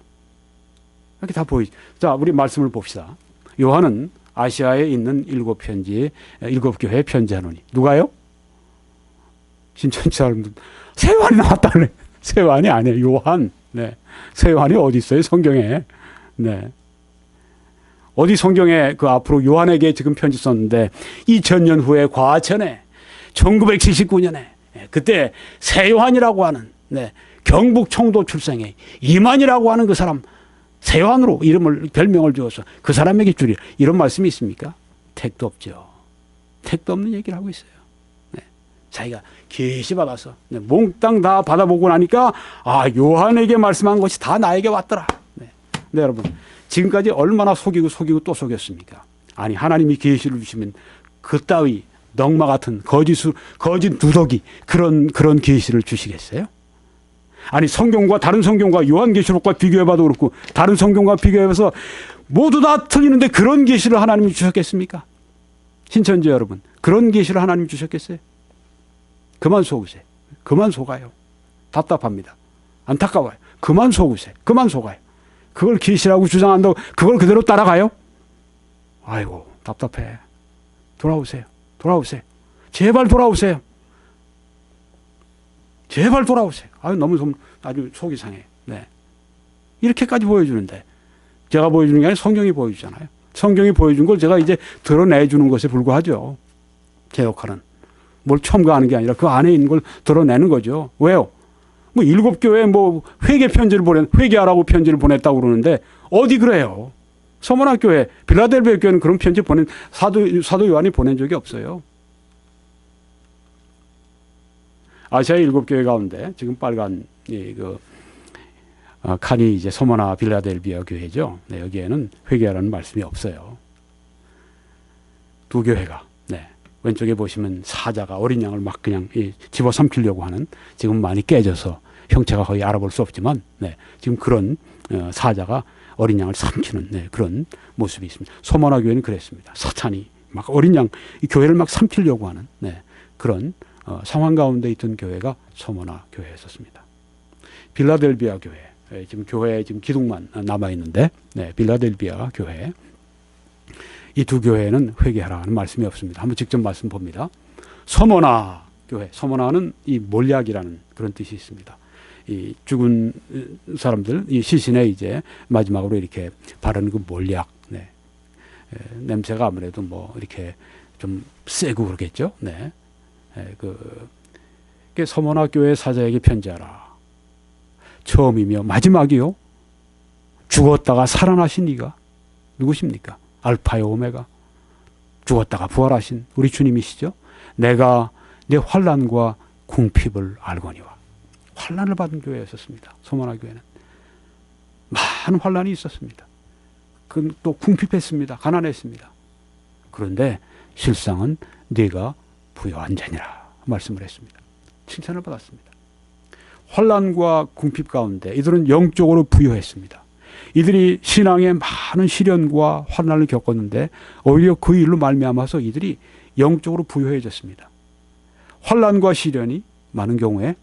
이렇게 다 보이죠. 자, 우리 말씀을 봅시다. 요한은 아시아에 있는 7편지에 7교회에 편지하노니 누가요? 신천지 사람들 세완이 나왔다네. 세완이 아니에요. 요한. 네. 새 요한이 어디 있어요? 성경에. 네. 어디 성경에 그 앞으로 요한에게 지금 편지 썼는데 2000년 후에 과천에 1979년에 그때 새 요한이라고 하는 경북 청도 출생의 이만이라고 하는 그 사람 새 요한으로 이름을 별명을 주어서 그 사람에게 주리라. 이런 말씀이 있습니까? 택도 없죠. 택도 없는 얘기를 하고 있어요. 자기가 계시 받아서 몽땅 다 받아보고 나니까 요한에게 말씀한 것이 다 나에게 왔더라. 네, 여러분 지금까지 얼마나 속이고 또 속였습니까? 아니 하나님이 계시를 주시면 그따위 넝마 같은 거짓 누더기 그런 계시를 주시겠어요? 아니 성경과 다른 성경과 요한계시록과 비교해봐도 그렇고 다른 성경과 비교해서 모두 다 틀리는데 그런 계시를 하나님이 주셨겠습니까? 신천지 여러분 그런 계시를 하나님이 주셨겠어요? 그만 속으세요. 그만 속아요. 답답합니다. 안타까워요. 그만 속으세요. 그만 속아요. 그걸 계시라고 주장한다고 그걸 그대로 따라가요? 아이고 답답해. 돌아오세요. 제발 돌아오세요. 제발 돌아오세요. 아주 속이 상해. 네. 이렇게까지 보여주는데 제가 보여주는 게 아니라 성경이 보여주잖아요. 성경이 보여준 걸 제가 이제 드러내주는 것에 불과하죠. 제 역할은. 뭘 첨가하는 게 아니라 그 안에 있는 걸 드러내는 거죠. 왜요? 7교회에 회개 편지를 회개하라고 편지를 보냈다고 그러는데 어디 그래요? 서문학교회, 빌라델비아 교회는 그런 편지 사도 요한이 보낸 적이 없어요. 아시아 7교회 가운데 지금 빨간 칸이 이제 서머나 빌라델비아 교회죠. 네, 여기에는 회개하라는 말씀이 없어요. 두 교회가 왼쪽에 보시면 사자가 어린 양을 막 그냥 집어삼키려고 하는 지금 많이 깨져서 형체가 거의 알아볼 수 없지만 지금 그런 사자가 어린 양을 삼키는 그런 모습이 있습니다. 소모나 교회는 그랬습니다. 사탄이 막 어린 양 이 교회를 막 삼키려고 하는 그런 상황 가운데 있던 교회가 소모나 교회였었습니다. 빌라델비아 교회 지금 교회에 지금 기둥만 남아 있는데 빌라델비아 교회 이 두 교회는 회개하라는 말씀이 없습니다. 한번 직접 말씀 봅니다. 서머나 교회, 서머나는 이 몰약이라는 그런 뜻이 있습니다. 이 죽은 사람들, 이 시신에 이제 마지막으로 이렇게 바르는 그 몰약, 냄새가 아무래도 이렇게 좀 세고 그러겠죠. 그 서머나 교회 사자에게 편지하라. 처음이며 마지막이요. 죽었다가 살아나신 이가 누구십니까? 알파요 오메가 죽었다가 부활하신 우리 주님이시죠. 내가 내 환난과 궁핍을 알거니와. 환난을 받은 교회였었습니다. 소모나 교회는 많은 환난이 있었습니다. 또 궁핍했습니다. 가난했습니다. 그런데 실상은 네가 부요한 자니라 말씀을 했습니다. 칭찬을 받았습니다. 환난과 궁핍 가운데 이들은 영적으로 부요했습니다. 이들이 신앙에 많은 시련과 환난을 겪었는데 오히려 그 일로 말미암아서 이들이 영적으로 부유해졌습니다. 환난과 시련이 많은 경우에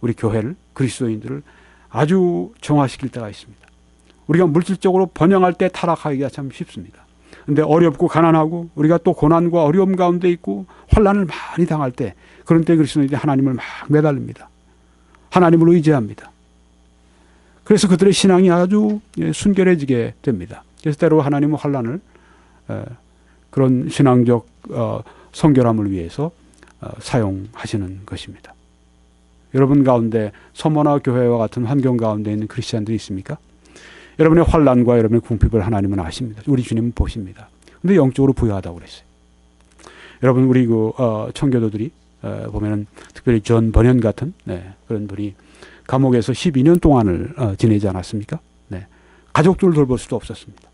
우리 교회를 그리스도인들을 아주 정화시킬 때가 있습니다. 우리가 물질적으로 번영할 때 타락하기가 참 쉽습니다. 그런데 어렵고 가난하고 우리가 또 고난과 어려움 가운데 있고 환난을 많이 당할 때 그런 때 그리스도인들이 하나님을 막 매달립니다. 하나님을 의지합니다. 그래서 그들의 신앙이 아주 순결해지게 됩니다. 그래서 때로 하나님은 환난을 그런 신앙적 성결함을 위해서 사용하시는 것입니다. 여러분 가운데 서머나 교회와 같은 환경 가운데 있는 크리스찬들이 있습니까? 여러분의 환난과 여러분의 궁핍을 하나님은 아십니다. 우리 주님은 보십니다. 그런데 영적으로 부유하다고 그랬어요. 여러분 우리 청교도들이 보면은 특별히 존 버년 같은 그런 분이 감옥에서 12년 동안을 지내지 않았습니까? 가족들을 돌볼 수도 없었습니다.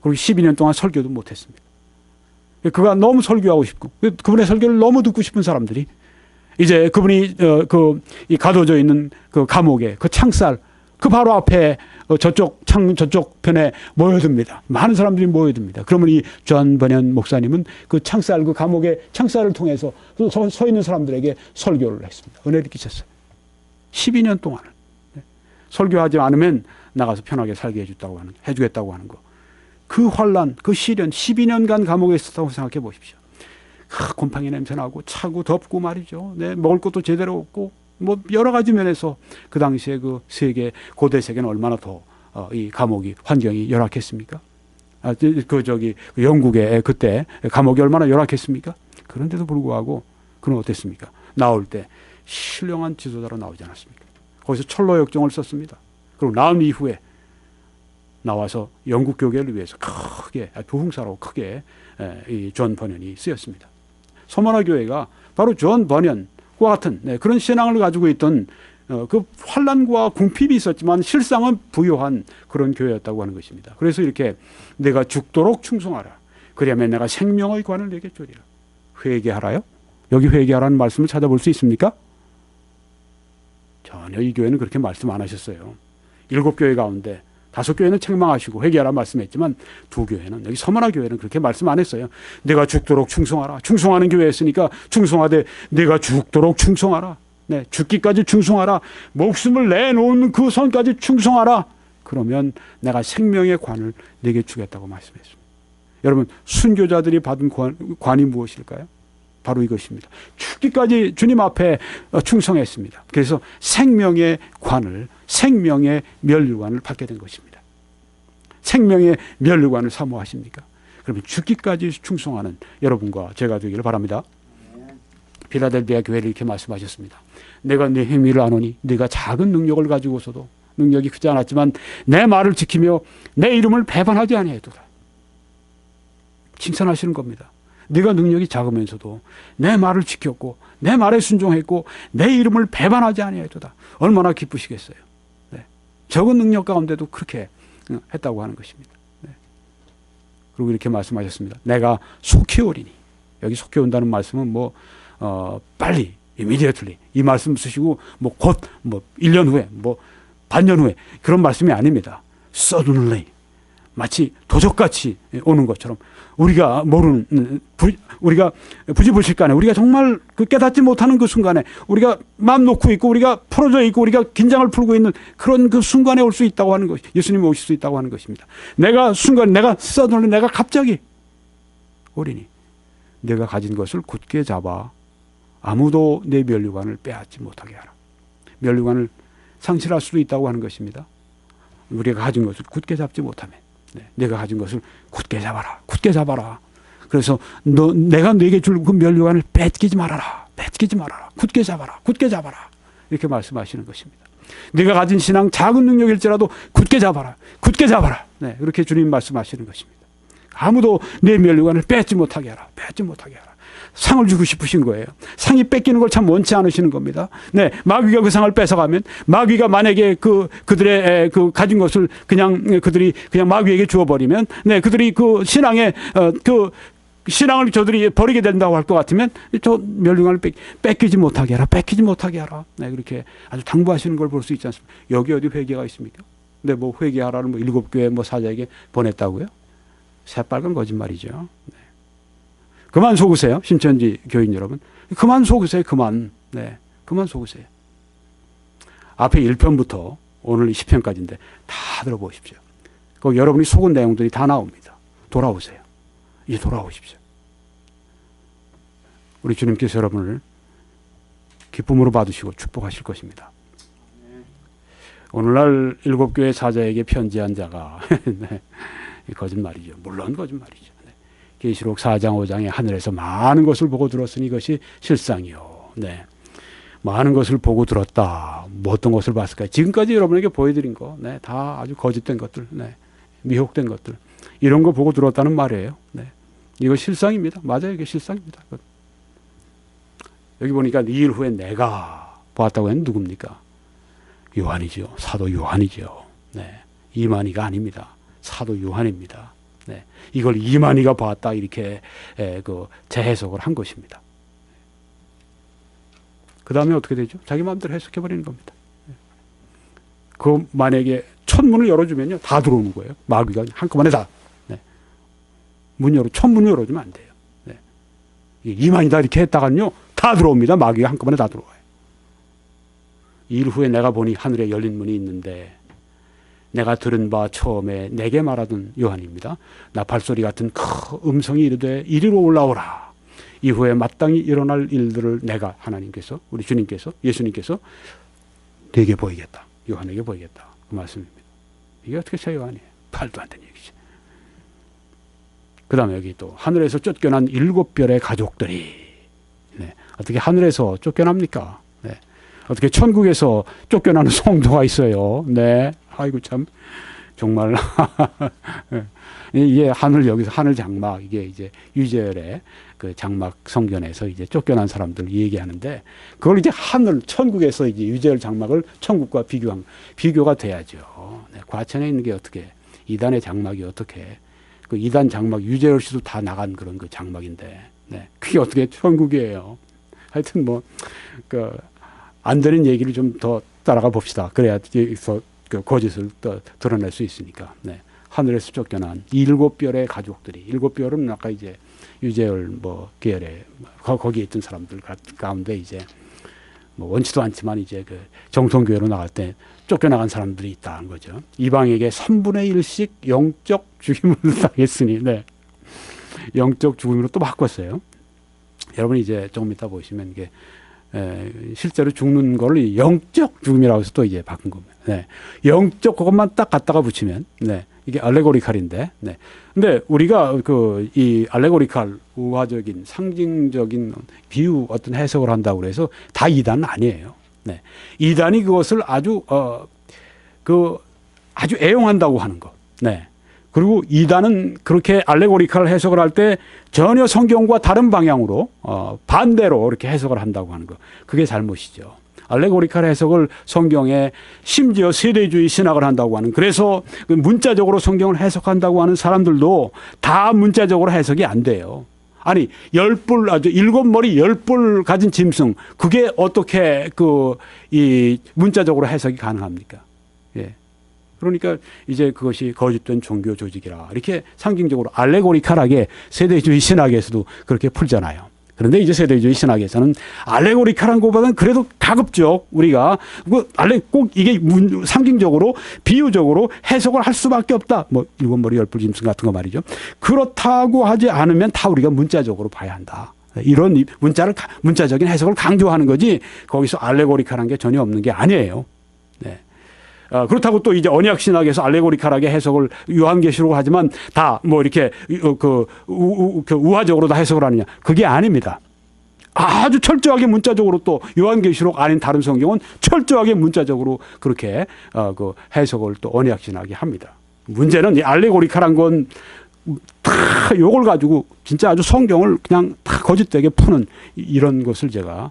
그리고 12년 동안 설교도 못했습니다. 그가 너무 설교하고 싶고 그분의 설교를 너무 듣고 싶은 사람들이 이제 그분이 이 가둬져 있는 그 감옥에 그 창살 그 바로 앞에 저쪽 편에 모여듭니다. 많은 사람들이 모여듭니다. 그러면 이 존 버년 목사님은 그 창살 그 감옥의 창살을 통해서 서 있는 사람들에게 설교를 했습니다. 은혜를 끼쳤어요. 12년 동안을 설교하지 않으면 나가서 편하게 살게 해주겠다고 하는 거. 그 환난, 그 시련 12년간 감옥에 있었다고 생각해 보십시오. 곰팡이 냄새 나고 차고 덥고 말이죠. 먹을 것도 제대로 없고 뭐 여러 가지 면에서 그 당시에 그 세계 고대 세계는 얼마나 더 이 감옥이 환경이 열악했습니까? 그 영국의 그때 감옥이 얼마나 열악했습니까? 그런데도 불구하고 그는 어땠습니까? 나올 때 신령한 지도자로 나오지 않았습니까? 거기서 철로 역정을 썼습니다. 그리고 나온 이후에 나와서 영국 교계를 위해서 크게 부흥사로 크게 이 존 버년이 쓰였습니다. 서머나 교회가 바로 존 버년과 같은 그런 신앙을 가지고 있던 그 환란과 궁핍이 있었지만 실상은 부유한 그런 교회였다고 하는 것입니다. 그래서 이렇게 내가 죽도록 충성하라. 그리하면 내가 생명의 관을 내게 주리라. 회개하라요? 여기 회개하라는 말씀을 찾아볼 수 있습니까? 전혀 이 교회는 그렇게 말씀 안 하셨어요. 7교회 가운데 5교회는 책망하시고 회개하라 말씀했지만 2교회는 여기 서머나 교회는 그렇게 말씀 안 했어요. 내가 죽도록 충성하라. 충성하는 교회였으니까 충성하되 내가 죽도록 충성하라. 네, 죽기까지 충성하라. 목숨을 내놓은 그 선까지 충성하라. 그러면 내가 생명의 관을 내게 주겠다고 말씀했습니다. 여러분 순교자들이 받은 관이 무엇일까요? 바로 이것입니다. 죽기까지 주님 앞에 충성했습니다. 그래서 생명의 관을, 생명의 면류관을 받게 된 것입니다. 생명의 면류관을 사모하십니까? 그러면 죽기까지 충성하는 여러분과 제가 되기를 바랍니다. 필라델피아 교회를 이렇게 말씀하셨습니다. 내가 네 행위를 아노니 네가 작은 능력을 가지고서도 능력이 크지 않았지만 내 말을 지키며 내 이름을 배반하지 아니하였도다. 칭찬하시는 겁니다. 네가 능력이 작으면서도 내 말을 지켰고 내 말에 순종했고 내 이름을 배반하지 아니하였도다. 얼마나 기쁘시겠어요. 네. 적은 능력 가운데도 그렇게 했다고 하는 것입니다. 네. 그리고 이렇게 말씀하셨습니다. 내가 속히 오리니. 여기 속히 온다는 말씀은 빨리 immediately 이 말씀 쓰시고 곧 1년 후에 반년 후에 그런 말씀이 아닙니다. suddenly 마치 도적같이 오는 것처럼 우리가 모르는 우리가 부지불식간에 우리가 정말 그 깨닫지 못하는 그 순간에 우리가 마음 놓고 있고 우리가 풀어져 있고 우리가 긴장을 풀고 있는 그런 그 순간에 올 수 있다고 하는 것, 예수님이 오실 수 있다고 하는 것입니다. 내가 suddenly 내가 갑자기 오리니 내가 가진 것을 굳게 잡아 아무도 내 면류관을 빼앗지 못하게 하라. 면류관을 상실할 수도 있다고 하는 것입니다. 우리가 가진 것을 굳게 잡지 못하면 내가 가진 것을 굳게 잡아라. 굳게 잡아라. 그래서 내가 네게 줄 그 면류관을 뺏기지 말아라. 뺏기지 말아라. 굳게 잡아라. 굳게 잡아라. 이렇게 말씀하시는 것입니다. 네가 가진 신앙 작은 능력일지라도 굳게 잡아라. 굳게 잡아라. 네, 그렇게 주님 말씀하시는 것입니다. 아무도 내 면류관을 뺏지 못하게 하라. 뺏지 못하게 하라. 상을 주고 싶으신 거예요. 상이 뺏기는 걸 참 원치 않으시는 겁니다. 네, 마귀가 그 상을 뺏어가면 마귀가 만약에 그들의 그 가진 것을 그들이 그냥 마귀에게 주어버리면, 네, 그들이 그 신앙의 신앙을 저들이 버리게 된다고 할 것 같으면 저 면류관을 뺏기지 못하게 하라. 뺏기지 못하게 하라. 네, 그렇게 아주 당부하시는 걸 볼 수 있지 않습니까? 여기 어디 회개가 있습니까? 네, 회개하라는 7교회 사자에게 보냈다고요? 새빨간 거짓말이죠. 네. 그만 속으세요. 신천지 교인 여러분. 그만 속으세요. 그만. 네. 그만 속으세요. 앞에 1편부터 오늘 10편까지인데 다 들어보십시오. 그 여러분이 속은 내용들이 다 나옵니다. 돌아오세요. 이제 돌아오십시오. 우리 주님께서 여러분을 기쁨으로 받으시고 축복하실 것입니다. 오늘날 7교회 사자에게 편지한 자가 네. 거짓말이죠. 물론 거짓말이죠. 계시록 4장 5장에 하늘에서 많은 것을 보고 들었으니 이것이 실상이요. 네. 많은 것을 보고 들었다. 뭐 어떤 것을 봤을까요? 지금까지 여러분에게 보여드린 거, 네, 다 아주 거짓된 것들, 네, 미혹된 것들, 이런 거 보고 들었다는 말이에요. 네. 이거 실상입니다. 맞아요. 이게 실상입니다. 여기 보니까 2일 후에 내가 보았다고 했는 누굽니까? 요한이죠. 사도 요한이죠. 네. 이만희가 아닙니다. 사도 요한입니다. 네. 이걸 이만희가 봤다 이렇게 재해석을 한 것입니다. 그 다음에 어떻게 되죠? 자기 마음대로 해석해 버리는 겁니다. 그 만약에 천문을 열어주면요 다 들어오는 거예요. 마귀가 한꺼번에 다. 네. 천문을 열어주면 안 돼요. 네. 이만희다 이렇게 했다가는요 다 들어옵니다. 마귀가 한꺼번에 다 들어와요. 2일 후에 내가 보니 하늘에 열린 문이 있는데 내가 들은 바 처음에 내게 말하던 요한입니다. 나팔소리 같은 큰 음성이 이르되 이리로 올라오라. 이후에 마땅히 일어날 일들을 내가 하나님께서 우리 주님께서 예수님께서 네게 보이겠다. 요한에게 보이겠다. 그 말씀입니다. 이게 어떻게 세요 아니에요? 말도 안 되는 얘기지. 그 다음에 여기 또 하늘에서 쫓겨난 7별의 가족들이 네. 어떻게 하늘에서 쫓겨납니까? 네. 어떻게 천국에서 쫓겨나는 성도가 있어요? 네. 아이고 참 정말 이게 하늘 여기서 하늘 장막 이게 이제 유재열의 그 장막 성전에서 이제 쫓겨난 사람들 얘기하는데 그걸 이제 하늘 천국에서 이제 유재열 장막을 천국과 비교가 돼야죠. 네. 과천에 있는 게 어떻게 이단의 장막이 어떻게 그 이단 장막 유재열 씨도 다 나간 그런 그 장막인데 네. 그게 어떻게 천국이에요. 하여튼 뭐 그 안 되는 얘기를 좀 더 따라가 봅시다. 그래야 여기서 그 거짓을 또 드러낼 수 있으니까. 네. 하늘에서 쫓겨난 7별의 가족들이 7별은 아까 이제 유재열 뭐 계열의 거기에 있던 사람들 가운데 이제 뭐 원치도 않지만 이제 그 정통교회로 나갈 때 쫓겨나간 사람들이 있다는 거죠. 이방에게 3분의 1씩 영적 죽임을 당했으니, 네. 영적 죽음으로 또 바꿨어요. 여러분 이제 조금 이따 보시면 이게 실제로 죽는 걸 영적 죽음이라고 해서 또 이제 바꾼 겁니다. 네. 영적 그것만 딱 갖다가 붙이면, 네. 이게 알레고리칼인데, 네. 근데 우리가 이 알레고리칼, 우화적인, 상징적인 비유 어떤 해석을 한다고 그래서 다 이단은 아니에요. 네. 이단이 그것을 아주 애용한다고 하는 것. 네. 그리고 이단은 그렇게 알레고리칼 해석을 할 때 전혀 성경과 다른 방향으로 반대로 이렇게 해석을 한다고 하는 것. 그게 잘못이죠. 알레고리칼 해석을 성경에 심지어 세대주의 신학을 한다고 하는 그래서 문자적으로 성경을 해석한다고 하는 사람들도 다 문자적으로 해석이 안 돼요. 아니 10뿔 아주 7머리 10뿔 가진 짐승 그게 어떻게 이 문자적으로 해석이 가능합니까? 예. 그러니까 이제 그것이 거짓된 종교 조직이라 이렇게 상징적으로 알레고리칼하게 세대주의 신학에서도 그렇게 풀잖아요. 그런데 이제 세대주의 신학에서는 알레고리칼한 것보다는 그래도 가급적 우리가 꼭 이게 상징적으로 비유적으로 해석을 할 수밖에 없다. 뭐 7머리 10뿔 짐승 같은 거 말이죠. 그렇다고 하지 않으면 다 우리가 문자적으로 봐야 한다. 이런 문자적인 해석을 강조하는 거지 거기서 알레고리칼한 게 전혀 없는 게 아니에요. 네. 그렇다고 또 이제 언약 신학에서 알레고리칼하게 해석을 요한계시록 하지만 다 뭐 이렇게 우화적으로 다 해석을 하느냐 그게 아닙니다. 아주 철저하게 문자적으로 또 요한계시록 아닌 다른 성경은 철저하게 문자적으로 그렇게 그 해석을 또 언약 신학이 합니다. 문제는 이 알레고리칼한 건 다 요걸 가지고 진짜 아주 성경을 그냥 다 거짓되게 푸는 이런 것을 제가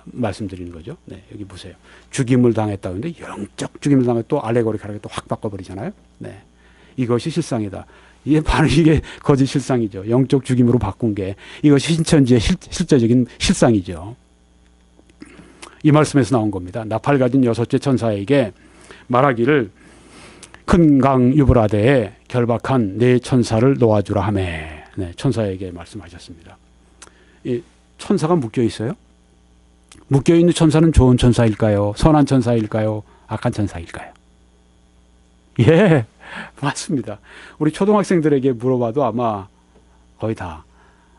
말씀드리는 거죠. 네, 여기 보세요. 죽임을 당했다는데 영적 죽임을 당해 또 알레고리칼하게 또 확 바꿔버리잖아요. 네, 이것이 실상이다. 이게 바로 이게 거짓 실상이죠. 영적 죽임으로 바꾼 게 이것이 신천지의 실제적인 실상이죠. 이 말씀에서 나온 겁니다. 나팔 가진 6째 천사에게 말하기를 큰 강 유브라데에 결박한 4천사를 놓아주라 하며 네, 천사에게 말씀하셨습니다. 이 천사가 묶여 있어요? 묶여있는 천사는 좋은 천사일까요? 선한 천사일까요? 악한 천사일까요? 예, 맞습니다. 우리 초등학생들에게 물어봐도 아마 거의 다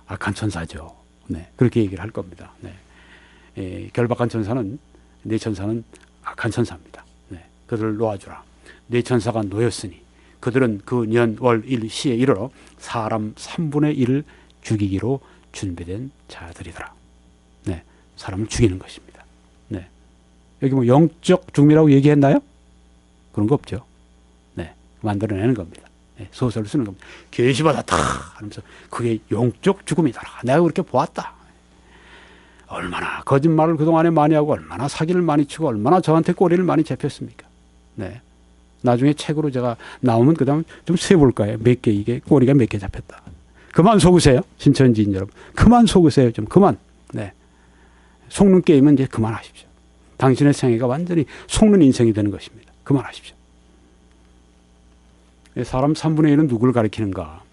악한 천사죠. 네, 그렇게 얘기를 할 겁니다. 네. 결박한 천사는, 4천사는 악한 천사입니다. 네, 그들을 놓아주라. 4천사가 놓였으니 그들은 그 년, 월, 일, 시에 이르러 사람 3분의 1을 죽이기로 준비된 자들이더라. 네. 사람을 죽이는 것입니다. 네. 여기 뭐 영적 죽음이라고 얘기했나요? 그런 거 없죠. 네. 만들어내는 겁니다. 네. 소설을 쓰는 겁니다. 계시받았다 하면서 그게 영적 죽음이더라. 내가 그렇게 보았다. 얼마나 거짓말을 그동안에 많이 하고 얼마나 사기를 많이 치고 얼마나 저한테 꼬리를 많이 잡혔습니까? 네. 나중에 책으로 제가 나오면 그다음 좀 세볼까요? 몇 개 이게 꼬리가 몇 개 잡혔다. 그만 속으세요. 신천지인 여러분. 그만 속으세요. 좀 그만. 네. 속는 게임은 이제 그만하십시오. 당신의 생애가 완전히 속는 인생이 되는 것입니다. 그만하십시오. 사람 3분의 1은 누구를 가리키는가?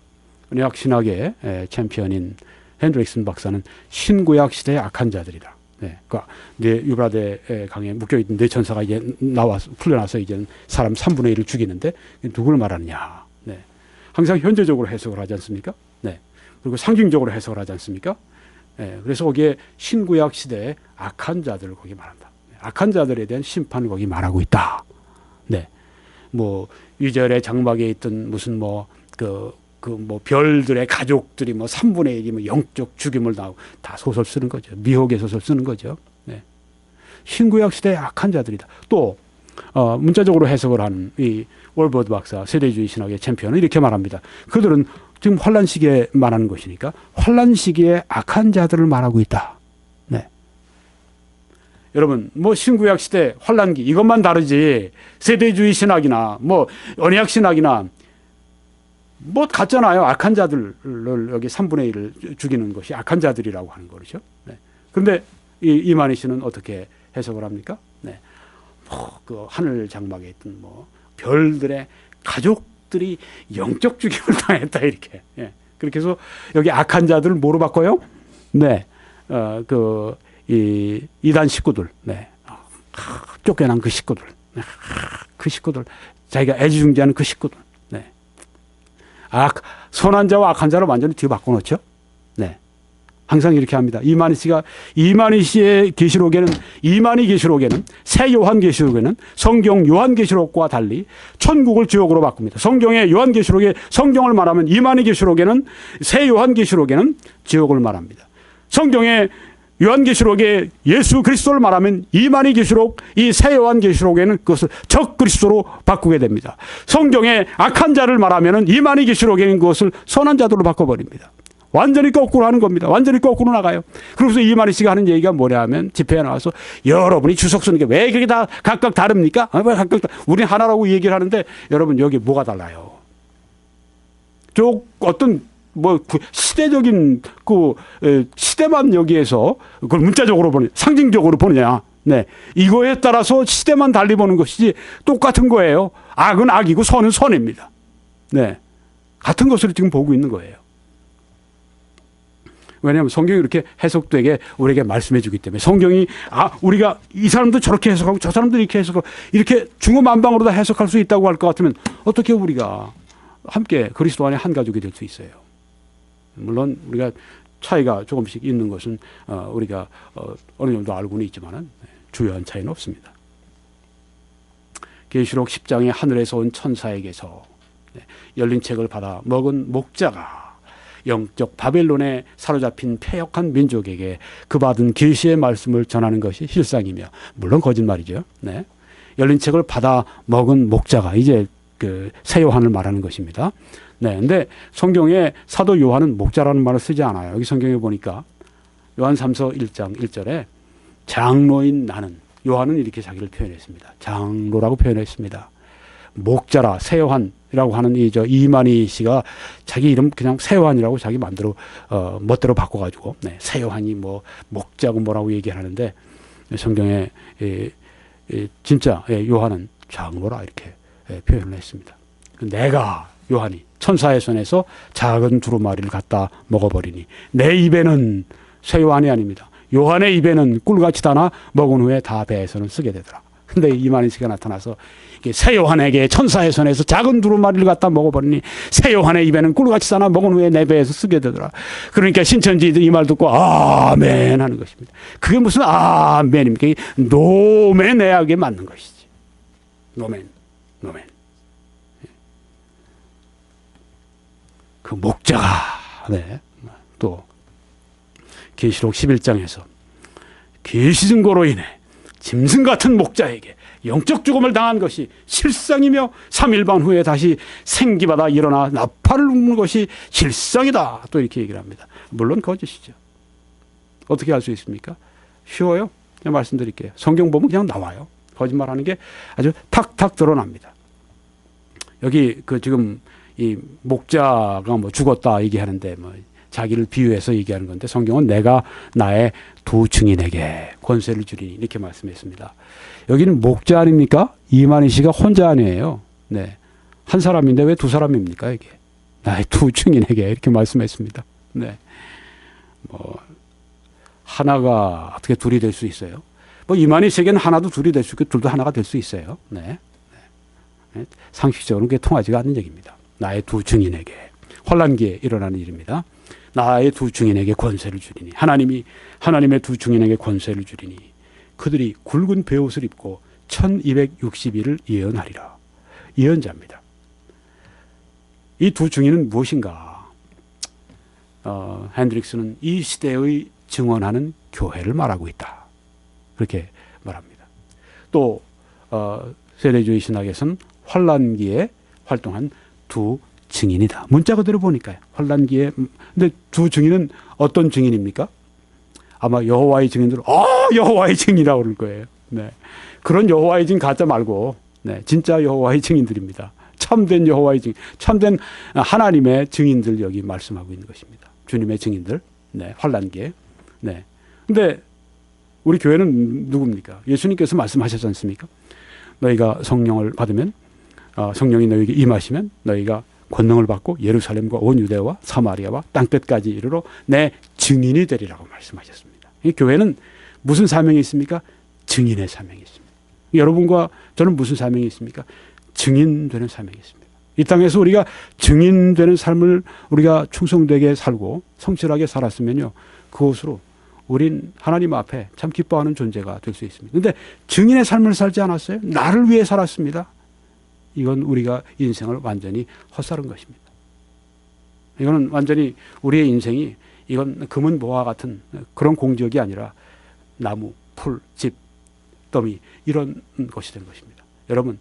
언약 신학의 챔피언인 헨드릭슨 박사는 신구약 시대의 악한 자들이다. 네, 그러니까 유브라데 강에 묶여있던 4천사가 이제 풀려나서 이제는 사람 3분의 1을 죽이는데 누구를 말하느냐? 네, 항상 현재적으로 해석을 하지 않습니까? 네, 그리고 상징적으로 해석을 하지 않습니까? 그래서 거기에 신구약 시대의 악한 자들을 거기 말한다. 악한 자들에 대한 심판을 거기 말하고 있다. 네. 뭐 위절의 장막에 있던 무슨 뭐 별들의 가족들이 뭐 3분의 1이 뭐 영적 죽임을 당하고 다 소설 쓰는 거죠. 미혹의 소설 쓰는 거죠. 네. 신구약 시대의 악한 자들이다. 또 문자적으로 해석을 하는 이 월버드 박사, 세대주의 신학의 챔피언은 이렇게 말합니다. 그들은 지금 환란 시기에 말하는 것이니까 환란 시기에 악한 자들을 말하고 있다. 네. 여러분, 뭐 신구약 시대 환란기 이것만 다르지 세대주의 신학이나 뭐 언약 신학이나 뭐 같잖아요. 악한 자들을 여기 3분의 1을 죽이는 것이 악한 자들이라고 하는 거죠. 네. 그런데 이만희 씨는 어떻게 해석을 합니까? 네. 그 하늘 장막에 있던 뭐 별들의 가족들이 영적 죽임을 당했다 이렇게. 예. 그렇게 해서 여기 악한 자들을 뭐로 바꿔요? 네. 이단 식구들. 네. 쫓겨난 그 식구들. 그 식구들. 자기가 애지중지하는 그 식구들. 네. 선한 자와 악한 자를 완전히 뒤로 바꿔놓죠. 네. 항상 이렇게 합니다. 이만희 씨의 계시록에는, 이만희 계시록에는, 새 요한 계시록에는 성경 요한 계시록과 달리 천국을 지옥으로 바꿉니다. 성경의 요한 계시록에 성경을 말하면 이만희 계시록에는, 새 요한 계시록에는 지옥을 말합니다. 성경의 요한 계시록에 예수 그리스도를 말하면 이만희 계시록, 이 새 요한 계시록에는 그것을 적 그리스도로 바꾸게 됩니다. 성경의 악한 자를 말하면 이만희 계시록에는 그것을 선한 자들로 바꿔버립니다. 완전히 거꾸로 하는 겁니다. 완전히 거꾸로 나가요. 그러면서 이만희 씨가 하는 얘기가 뭐냐 하면 집회에 나와서 여러분이 주석 쓰는 게 왜 그게 다 각각 다릅니까? 왜 각각 우리는 하나라고 얘기를 하는데 여러분 여기 뭐가 달라요? 어떤 뭐 시대적인 시대만 여기에서 그걸 문자적으로 보냐, 상징적으로 보느냐. 네. 이거에 따라서 시대만 달리 보는 것이지 똑같은 거예요. 악은 악이고 선은 선입니다. 네. 같은 것을 지금 보고 있는 거예요. 왜냐하면 성경이 이렇게 해석되게 우리에게 말씀해 주기 때문에 성경이 우리가 이 사람도 저렇게 해석하고 저 사람도 이렇게 해석하고 이렇게 중구만방으로 다 해석할 수 있다고 할 것 같으면 어떻게 우리가 함께 그리스도 안에 한 가족이 될 수 있어요. 물론 우리가 차이가 조금씩 있는 것은 우리가 어느 정도 알고는 있지만 주요한 차이는 없습니다. 계시록 10장의 하늘에서 온 천사에게서 열린 책을 받아 먹은 목자가 영적 바벨론에 사로잡힌 패역한 민족에게 그 받은 계시의 말씀을 전하는 것이 실상이며, 물론 거짓말이죠. 네. 열린 책을 받아 먹은 목자가 이제 그 새 요한을 말하는 것입니다. 네. 근데 성경에 사도 요한은 목자라는 말을 쓰지 않아요. 여기 성경에 보니까 요한 3서 1장 1절에 장로인 나는, 요한은 이렇게 자기를 표현했습니다. 장로라고 표현했습니다. 목자라, 새 요한이라고 하는 이만희 씨가 자기 이름 그냥 새 요한이라고 자기 마음대로 멋대로 바꿔가지고 새 요한이 뭐 목자고 뭐라고 얘기하는데 성경에 진짜 요한은 장로라 이렇게 표현을 했습니다. 내가 요한이 천사의 손에서 작은 두루마리를 갖다 먹어버리니 내 입에는, 새 요한이 아닙니다, 요한의 입에는 꿀같이 다나 먹은 후에 다 배에서는 쓰게 되더라. 근데 이만희 씨가 나타나서 새 요한에게 천사의 손에서 작은 두루마리를 갖다 먹어버리니 새 요한의 입에는 꿀같이 다나 먹은 후에 내 배에서 쓰게 되더라. 그러니까 신천지들 이 말 듣고 아멘 하는 것입니다. 그게 무슨 아멘입니까? 노멘에하게 맞는 것이지. 노멘. 그 목자가 또 계시록 11장에서 계시 증거로 인해 짐승 같은 목자에게 영적 죽음을 당한 것이 실상이며 3일 반 후에 다시 생기받아 일어나 나팔을 읊는 것이 실상이다. 또 이렇게 얘기를 합니다. 물론 거짓이죠. 어떻게 알 수 있습니까? 쉬워요. 그냥 말씀드릴게요. 성경 보면 그냥 나와요. 거짓말하는 게 아주 탁탁 드러납니다. 여기 지금 이 목자가 뭐 죽었다 얘기하는데 뭐 자기를 비유해서 얘기하는 건데 성경은 내가 나의 두 증인에게 권세를 주리니 이렇게 말씀했습니다. 여기는 목자 아닙니까? 이만희 씨가 혼자 아니에요. 네. 한 사람인데 왜 두 사람입니까? 이게 나의 두 증인에게 이렇게 말씀했습니다. 네. 뭐 하나가 어떻게 둘이 될 수 있어요? 뭐 이만희 씨에게는 하나도 둘이 될 수 있고 둘도 하나가 될 수 있어요. 네. 상식적으로는 그게 통하지가 않는 얘기입니다. 나의 두 증인에게. 환란기에 일어나는 일입니다. 나의 두 증인에게 권세를 주리니 하나님이 하나님의 두 증인에게 권세를 주리니 그들이 굵은 베옷을 입고 1260일을 예언하리라. 예언자입니다. 이 두 증인은 무엇인가? 핸드릭스는 이 시대의 증언하는 교회를 말하고 있다. 그렇게 말합니다. 또 세례주의 신학에서는 환란기에 활동한 두 증인이다. 문자 그대로 보니까요. 환란기에. 근데 두 증인은 어떤 증인입니까? 아마 여호와의 증인들은 여호와의 증인이라고 그럴 거예요. 네. 그런 여호와의 증인 가짜 말고 네, 진짜 여호와의 증인들입니다. 참된 여호와의 증인, 참된 하나님의 증인들 여기 말씀하고 있는 것입니다. 주님의 증인들. 네, 환란기에. 네. 근데 우리 교회는 누굽니까? 예수님께서 말씀하셨지 않습니까? 너희가 성령을 받으면 성령이 너희에게 임하시면 너희가 권능을 받고 예루살렘과 온 유대와 사마리아와 땅끝까지 이르러 내 증인이 되리라고 말씀하셨습니다. 이 교회는 무슨 사명이 있습니까? 증인의 사명이 있습니다. 여러분과 저는 무슨 사명이 있습니까? 증인되는 사명이 있습니다. 이 땅에서 우리가 증인되는 삶을 우리가 충성되게 살고 성실하게 살았으면요, 그것으로 우린 하나님 앞에 참 기뻐하는 존재가 될 수 있습니다. 그런데 증인의 삶을 살지 않았어요? 나를 위해 살았습니다. 이건 우리가 인생을 완전히 헛살은 것입니다. 이거는 완전히 우리의 인생이 이건 금은 보화 같은 그런 공적이 아니라 나무, 풀, 집, 더미 이런 것이 된 것입니다. 여러분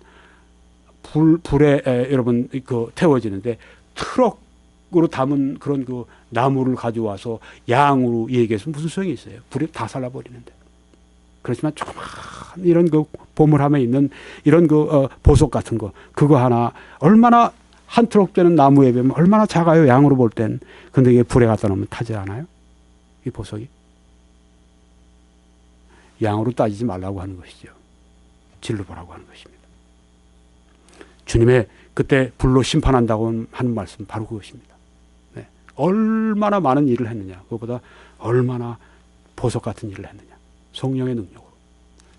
불에 여러분 그 태워지는데 트럭으로 담은 그런 그 나무를 가져와서 양으로 얘기해서 무슨 소용이 있어요? 불에 다 살라버리는데. 그렇지만 조그만 이런 그 보물함에 있는 이런 그 보석 같은 거 그거 하나 얼마나 한 트럭 되는 나무에 비하면 얼마나 작아요, 양으로 볼 땐. 근데 이게 불에 갖다 놓으면 타지 않아요? 이 보석이. 양으로 따지지 말라고 하는 것이죠. 질로 보라고 하는 것입니다. 주님의 그때 불로 심판한다고 하는 말씀 바로 그것입니다. 네. 얼마나 많은 일을 했느냐. 그것보다 얼마나 보석 같은 일을 했느냐. 성령의 능력으로.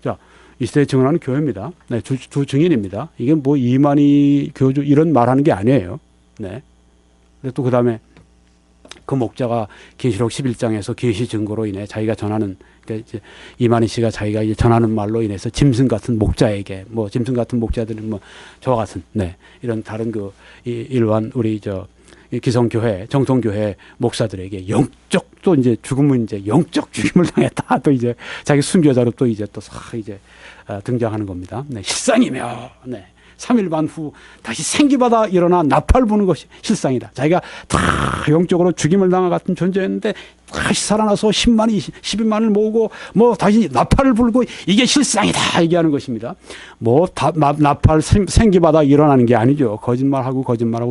자, 이 시대에 증언하는 교회입니다. 네, 두 증인입니다. 이게 뭐 이만희 교주 이런 말하는 게 아니에요. 네. 근데 또 그 다음에 그 목자가 계시록 11장에서 계시 증거로 인해 자기가 전하는 그러니까 이제 이만희 씨가 자기가 이제 전하는 말로 인해서 짐승 같은 목자에게 뭐 짐승 같은 목자들은 뭐 저와 같은 네 이런 다른 그 일반 우리 저 기성교회 정통교회 목사들에게 영적 또 이제 죽음은 이제 영적 죽임을 당했다 또 이제 자기 순교자로 또 이제 또 이제 등장하는 겁니다. 네, 실상이며 네. 3일 반 후 다시 생기받아 일어나 나팔 부는 것이 실상이다. 자기가 다 영적으로 죽임을 당한 같은 존재였는데 다시 살아나서 10만, 12만을 모으고 뭐 다시 나팔을 불고 이게 실상이다 얘기하는 것입니다. 뭐 나팔 생기받아 일어나는 게 아니죠. 거짓말하고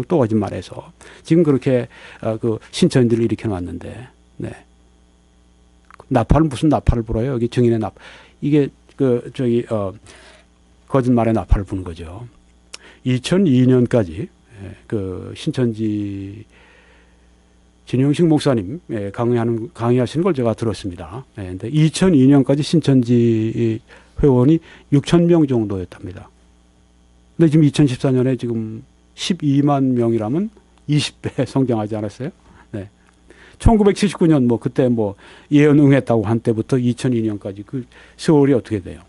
또 거짓말해서 지금 그렇게 그 신천지를 일으켜 놨는데 네. 나팔은 무슨 나팔을 불어요? 여기 증인의 나팔. 이게 그 저기 거짓말의 나팔을 부는 거죠. 2002년까지 그 신천지 진영식 목사님 강의하시는 걸 제가 들었습니다. 근데 2002년까지 신천지 회원이 6,000명 정도였답니다. 근데 지금 2014년에 지금 12만 명이라면 20배 성장하지 않았어요? 네. 1979년 뭐 그때 뭐 예언 응했다고 한 때부터 2002년까지 그 세월이 어떻게 돼요?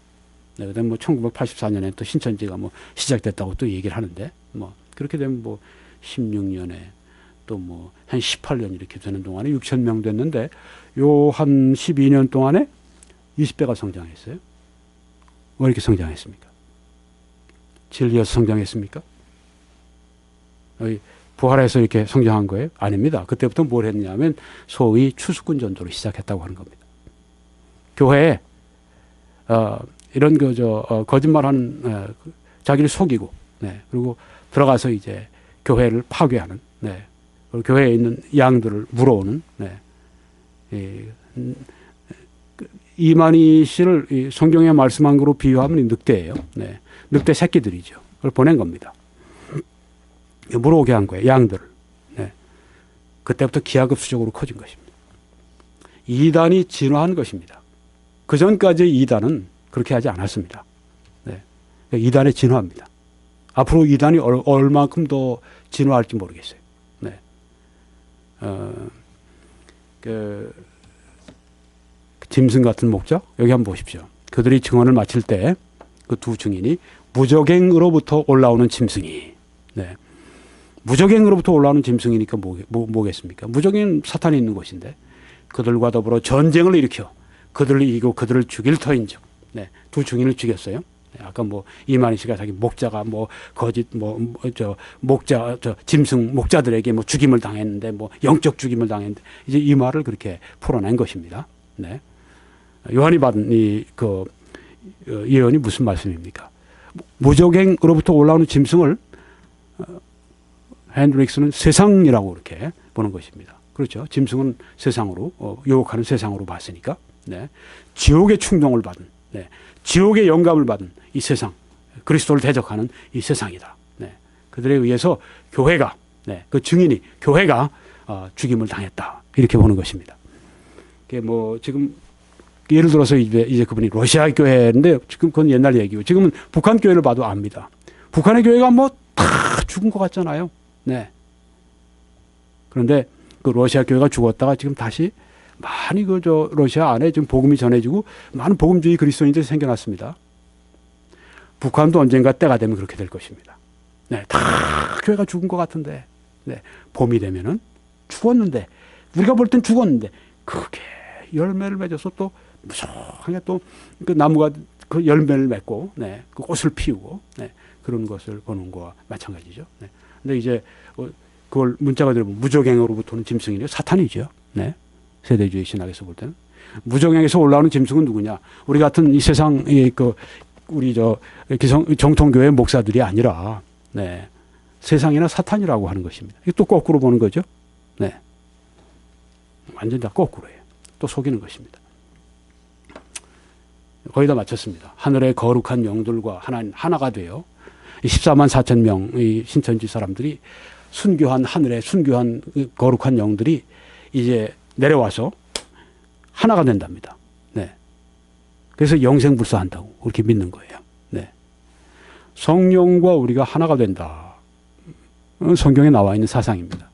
네, 그다음 뭐 1984년에 또 신천지가 뭐 시작됐다고 또 얘기를 하는데 뭐 그렇게 되면 뭐 16년에 또 뭐 한 18년 이렇게 되는 동안에 6천 명 됐는데 요 한 12년 동안에 20배가 성장했어요. 왜 이렇게 성장했습니까? 진리여서 성장했습니까? 부활해서 이렇게 성장한 거예요? 아닙니다. 그때부터 뭘 했냐면 소위 추수꾼 전도를 시작했다고 하는 겁니다. 교회에 이런 거짓말하는 자기를 속이고 네, 그리고 들어가서 이제 교회를 파괴하는 네, 그리고 교회에 있는 양들을 물어오는 네, 이만희 씨를 성경에 말씀한 거로 비유하면 늑대예요. 네, 늑대 새끼들이죠. 그걸 보낸 겁니다. 물어오게 한 거예요. 양들을. 네. 그때부터 기하급수적으로 커진 것입니다. 이단이 진화한 것입니다. 그 전까지 이단은 그렇게 하지 않았습니다. 네. 이단의 진화입니다. 앞으로 이단이 얼만큼 더 진화할지 모르겠어요. 네. 그 짐승 같은 목자 여기 한번 보십시오. 그들이 증언을 마칠 때 그 두 증인이 무적행으로부터 올라오는 짐승이, 네. 무적행으로부터 올라오는 짐승이니까 뭐겠습니까? 무적행은 사탄이 있는 곳인데 그들과 더불어 전쟁을 일으켜 그들을 이기고 그들을 죽일 터인즉, 네. 두 증인을 죽였어요. 네. 아까 뭐 이만희 씨가 자기 목자가 뭐 거짓 목자 짐승 목자들에게 뭐 죽임을 당했는데 뭐 영적 죽임을 당했는데 이제 이 말을 그렇게 풀어낸 것입니다. 네. 요한이 받은 그 예언이 무슨 말씀입니까? 무적행으로부터 올라오는 짐승을 핸드릭스는 세상이라고 이렇게 보는 것입니다. 그렇죠. 짐승은 세상으로 유혹하는 세상으로 봤으니까, 네. 지옥의 충동을 받은, 네. 지옥의 영감을 받은 이 세상, 그리스도를 대적하는 이 세상이다. 네. 그들에 의해서 교회가, 네. 그 증인이 교회가 죽임을 당했다 이렇게 보는 것입니다. 그게 뭐 지금 예를 들어서 이제 그분이 러시아 교회인데 지금 그건 옛날 얘기고 지금은 북한 교회를 봐도 압니다. 북한의 교회가 뭐 다 죽은 것 같잖아요. 네. 그런데 그 러시아 교회가 죽었다가 지금 다시 많이 러시아 안에 지금 복음이 전해지고 많은 복음주의 그리스도인들이 생겨났습니다. 북한도 언젠가 때가 되면 그렇게 될 것입니다. 네. 다 교회가 죽은 것 같은데, 네. 봄이 되면은 죽었는데 우리가 볼 땐 죽었는데 그게 열매를 맺어서 또 무성하게 또 그 나무가 그 열매를 맺고, 네, 그 꽃을 피우고, 네, 그런 것을 보는 거와 마찬가지죠. 네. 근데 이제 그걸 문자가 들어보면 무적행으로부터는 짐승이네요. 사탄이죠. 네. 세대주의 신학에서 볼 때는 무적행에서 올라오는 짐승은 누구냐? 우리 같은 이 세상 우리 정통교회 목사들이 아니라, 네, 세상이나 사탄이라고 하는 것입니다. 이게 또 거꾸로 보는 거죠. 네. 완전 다 거꾸로예요. 또 속이는 것입니다. 거의 다 마쳤습니다. 하늘의 거룩한 영들과 하나가 되어 14만 4천 명의 신천지 사람들이 순교한 하늘의 순교한 거룩한 영들이 이제 내려와서 하나가 된답니다. 네. 그래서 영생불사한다고 그렇게 믿는 거예요. 네. 성령과 우리가 하나가 된다. 성경에 나와 있는 사상입니다.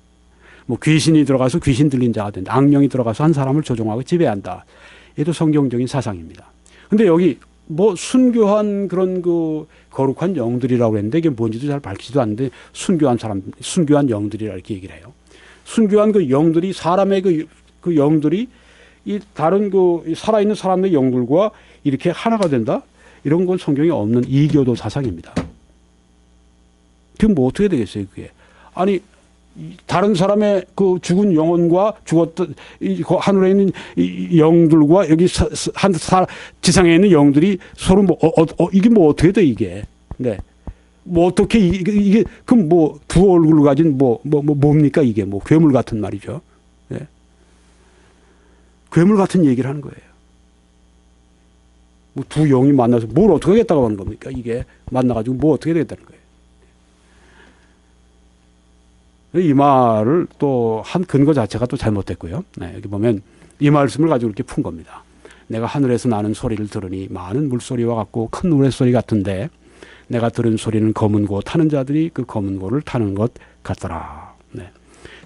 뭐 귀신이 들어가서 귀신 들린 자가 된다. 악령이 들어가서 한 사람을 조종하고 지배한다. 얘도 성경적인 사상입니다. 근데 여기 뭐 순교한 그런 그 거룩한 영들이라고 했는데 이게 뭔지도 잘 밝히지도 않는데 순교한 영들이라 이렇게 얘기를 해요. 순교한 그 영들이 사람의 그 영들이 이 다른 그 살아있는 사람의 영들과 이렇게 하나가 된다? 이런 건 성경에 없는 이교도 사상입니다. 그럼 뭐 어떻게 되겠어요, 그게? 아니, 다른 사람의 그 죽은 영혼과 죽었던 하늘에 있는 영들과 여기 지상에 있는 영들이 서로 이게 뭐 어떻게 돼 이게? 네. 뭐 어떻게 이게 그럼 뭐 두 얼굴을 가진 뭡니까 이게 뭐 괴물 같은 말이죠. 네. 괴물 같은 얘기를 하는 거예요. 뭐 두 영이 만나서 뭘 어떻게 하겠다고 하는 겁니까? 이게 만나가지고 뭐 어떻게 되겠다는 거예요. 이 말을 또 한 근거 자체가 또 잘못됐고요. 네, 여기 보면 이 말씀을 가지고 이렇게 푼 겁니다. 내가 하늘에서 나는 소리를 들으니 많은 물소리와 같고 큰 노랫소리 같은데 내가 들은 소리는 검은 고 타는 자들이 그 검은 고를 타는 것 같더라. 네.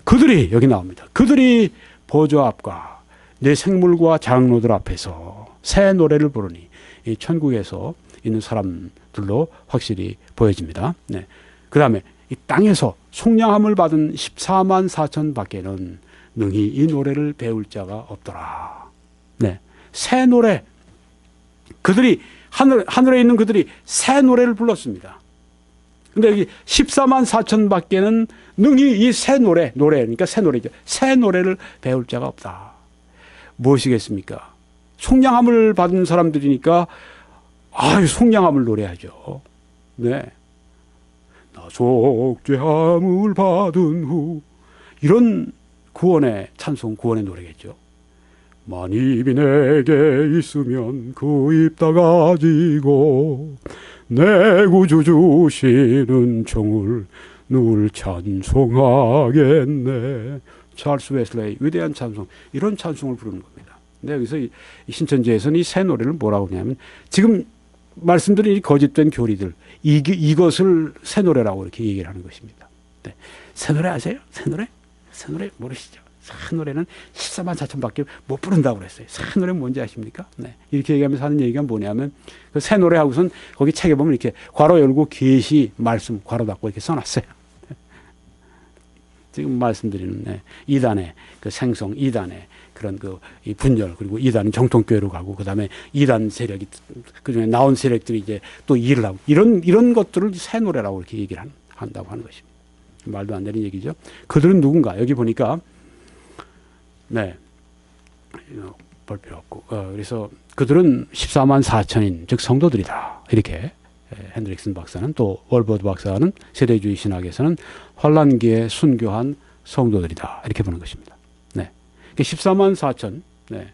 그들이 여기 나옵니다. 그들이 보좌 앞과 내 생물과 장로들 앞에서 새 노래를 부르니 이 천국에서 있는 사람들로 확실히 보여집니다. 네. 그 다음에 이 땅에서 속량함을 받은 14만 4천 밖에는 능히 이 노래를 배울 자가 없더라. 네. 새 노래. 그들이 하늘에 있는 그들이 새 노래를 불렀습니다. 근데 여기 14만 4천 밖에는 능히 이 새 노래, 그러니까 새 노래죠. 새 노래를 배울 자가 없다. 무엇이겠습니까? 속량함을 받은 사람들이니까 속량함을 노래하죠. 네. 속죄함을 받은 후 이런 구원의 찬송, 구원의 노래겠죠. 만입이 내게 있으면 그 입 다 가지고 내 구주 주시는 종을 늘 찬송하겠네. 찰스 웨슬레이 위대한 찬송, 이런 찬송을 부르는 겁니다. 근데 여기서 이 신천지에서는 이 새 노래를 뭐라고 하냐면 지금 말씀드린 이 거짓된 교리들 이것을 새 노래라고 이렇게 얘기를 하는 것입니다. 네. 새 노래 아세요? 새 노래? 새 노래 모르시죠? 새 노래는 14만 4천밖에 못 부른다고 그랬어요. 새 노래 뭔지 아십니까? 네. 이렇게 얘기하면서 하는 얘기가 뭐냐면 그 새 노래하고선 거기 책에 보면 이렇게 괄호 열고 계시 말씀 괄호 닫고 이렇게 써놨어요. 지금 말씀드리는 네. 이단의 그 생성, 이단의 그런 이 분열, 그리고 이단은 정통교회로 가고 그다음에 이단 세력이 그중에 나온 세력들이 이제 또 일을 하고 이런 것들을 새 노래라고 이렇게 얘기를 한다고 하는 것입니다. 말도 안 되는 얘기죠. 그들은 누군가? 여기 보니까 네. 볼 필요 없고 그래서 그들은 14만 4천인 즉 성도들이다. 이렇게 핸드릭슨 박사는 또 월버드 박사는 세대주의 신학에서는 환란기에 순교한 성도들이다. 이렇게 보는 것입니다. 네. 14만 4천. 네.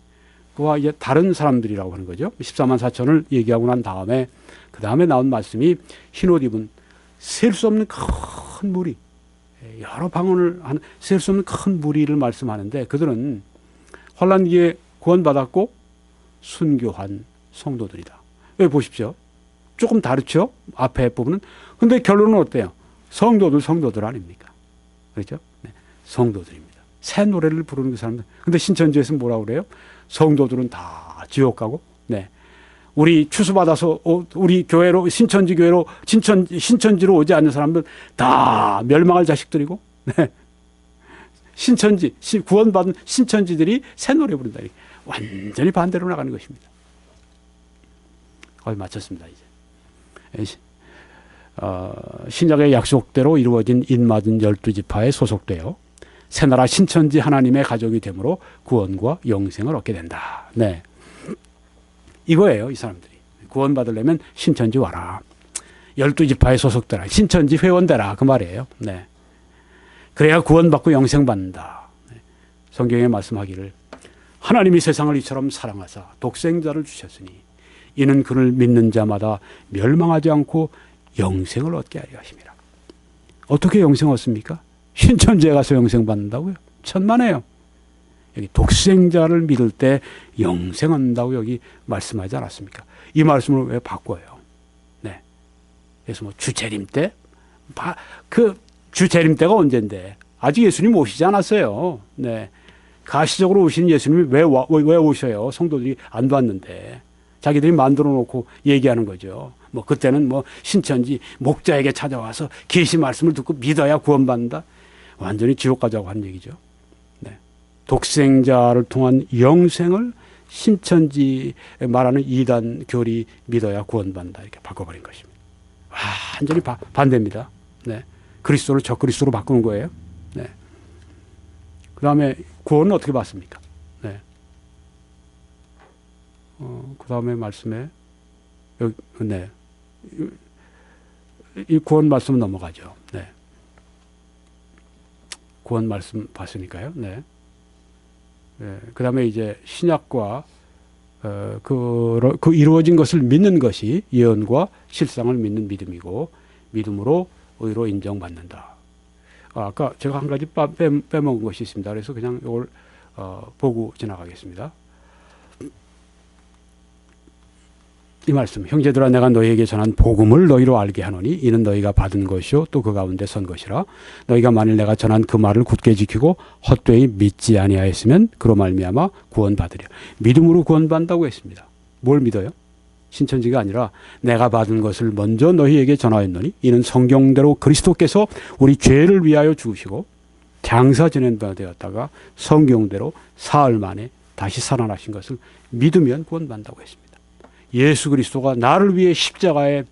그와 이제 다른 사람들이라고 하는 거죠. 14만 4천을 얘기하고 난 다음에 그 다음에 나온 말씀이 흰옷 입은 셀 수 없는 큰 무리, 여러 방언을 하는 셀 수 없는 큰 무리를 말씀하는데 그들은 환란기에 구원받았고 순교한 성도들이다. 여기 보십시오. 조금 다르죠? 앞에 부분은. 근데 결론은 어때요? 성도들 아닙니까? 그렇죠? 네. 성도들입니다. 새 노래를 부르는 그 사람들. 근데 신천지에서 뭐라고 그래요? 성도들은 다 지옥 가고, 네. 우리 추수받아서 우리 교회로, 신천지 교회로, 신천지로 오지 않는 사람들 다 멸망할 자식들이고, 네. 구원받은 신천지들이 새 노래 부른다. 완전히 반대로 나가는 것입니다. 거의 마쳤습니다, 이제. 신약의 약속대로 이루어진 인마든 12지파에 소속되어 새나라 신천지 하나님의 가족이 되므로 구원과 영생을 얻게 된다. 네. 이거예요, 이 사람들이. 구원받으려면 신천지 와라. 12지파에 소속되라. 신천지 회원 되라. 그 말이에요. 네. 그래야 구원받고 영생 받는다. 네. 성경에 말씀하기를 하나님이 세상을 이처럼 사랑하사 독생자를 주셨으니 이는 그를 믿는 자마다 멸망하지 않고 영생을 얻게 하려 하심이라. 어떻게 영생 얻습니까? 신천지에 가서 영생 받는다고요? 천만에요. 여기 독생자를 믿을 때 영생 얻는다고 여기 말씀하지 않았습니까? 이 말씀을 왜 바꿔요? 네. 그래서 뭐 주재림 때? 그 주재림 때가 언젠데? 아직 예수님 오시지 않았어요. 네. 가시적으로 오시는 예수님이 왜 오셔요? 성도들이 안 봤는데. 자기들이 만들어 놓고 얘기하는 거죠. 뭐 그때는 뭐 신천지 목자에게 찾아와서 계시 말씀을 듣고 믿어야 구원받는다. 완전히 지옥 가자고 한 얘기죠. 네. 독생자를 통한 영생을 신천지 말하는 이단 교리 믿어야 구원받는다. 이렇게 바꿔버린 것입니다. 완전히 반대입니다. 네. 그리스도를 적그리스도로 바꾸는 거예요. 네. 그 다음에 구원은 어떻게 받습니까? 네. 그 다음에 말씀에, 여기, 네. 이 구원 말씀 넘어가죠. 네. 구원 말씀 봤으니까요. 네. 네. 그 다음에 이제 신약과, 그 이루어진 것을 믿는 것이 예언과 실상을 믿는 믿음이고, 믿음으로 의로 인정받는다. 아까 제가 한 가지 빼먹은 것이 있습니다. 그래서 그냥 이걸, 보고 지나가겠습니다. 이 말씀, 형제들아 내가 너희에게 전한 복음을 너희로 알게 하노니 이는 너희가 받은 것이요 또 그 가운데 선 것이라. 너희가 만일 내가 전한 그 말을 굳게 지키고 헛되이 믿지 아니하였으면 그로 말미암아 구원받으려. 믿음으로 구원받는다고 했습니다. 뭘 믿어요? 신천지가 아니라 내가 받은 것을 먼저 너희에게 전하였노니 이는 성경대로 그리스도께서 우리 죄를 위하여 죽으시고 장사 지낸 바 되었다가 성경대로 사흘 만에 다시 살아나신 것을 믿으면 구원받는다고 했습니다. 예수 그리스도가 나를 위해 십자가에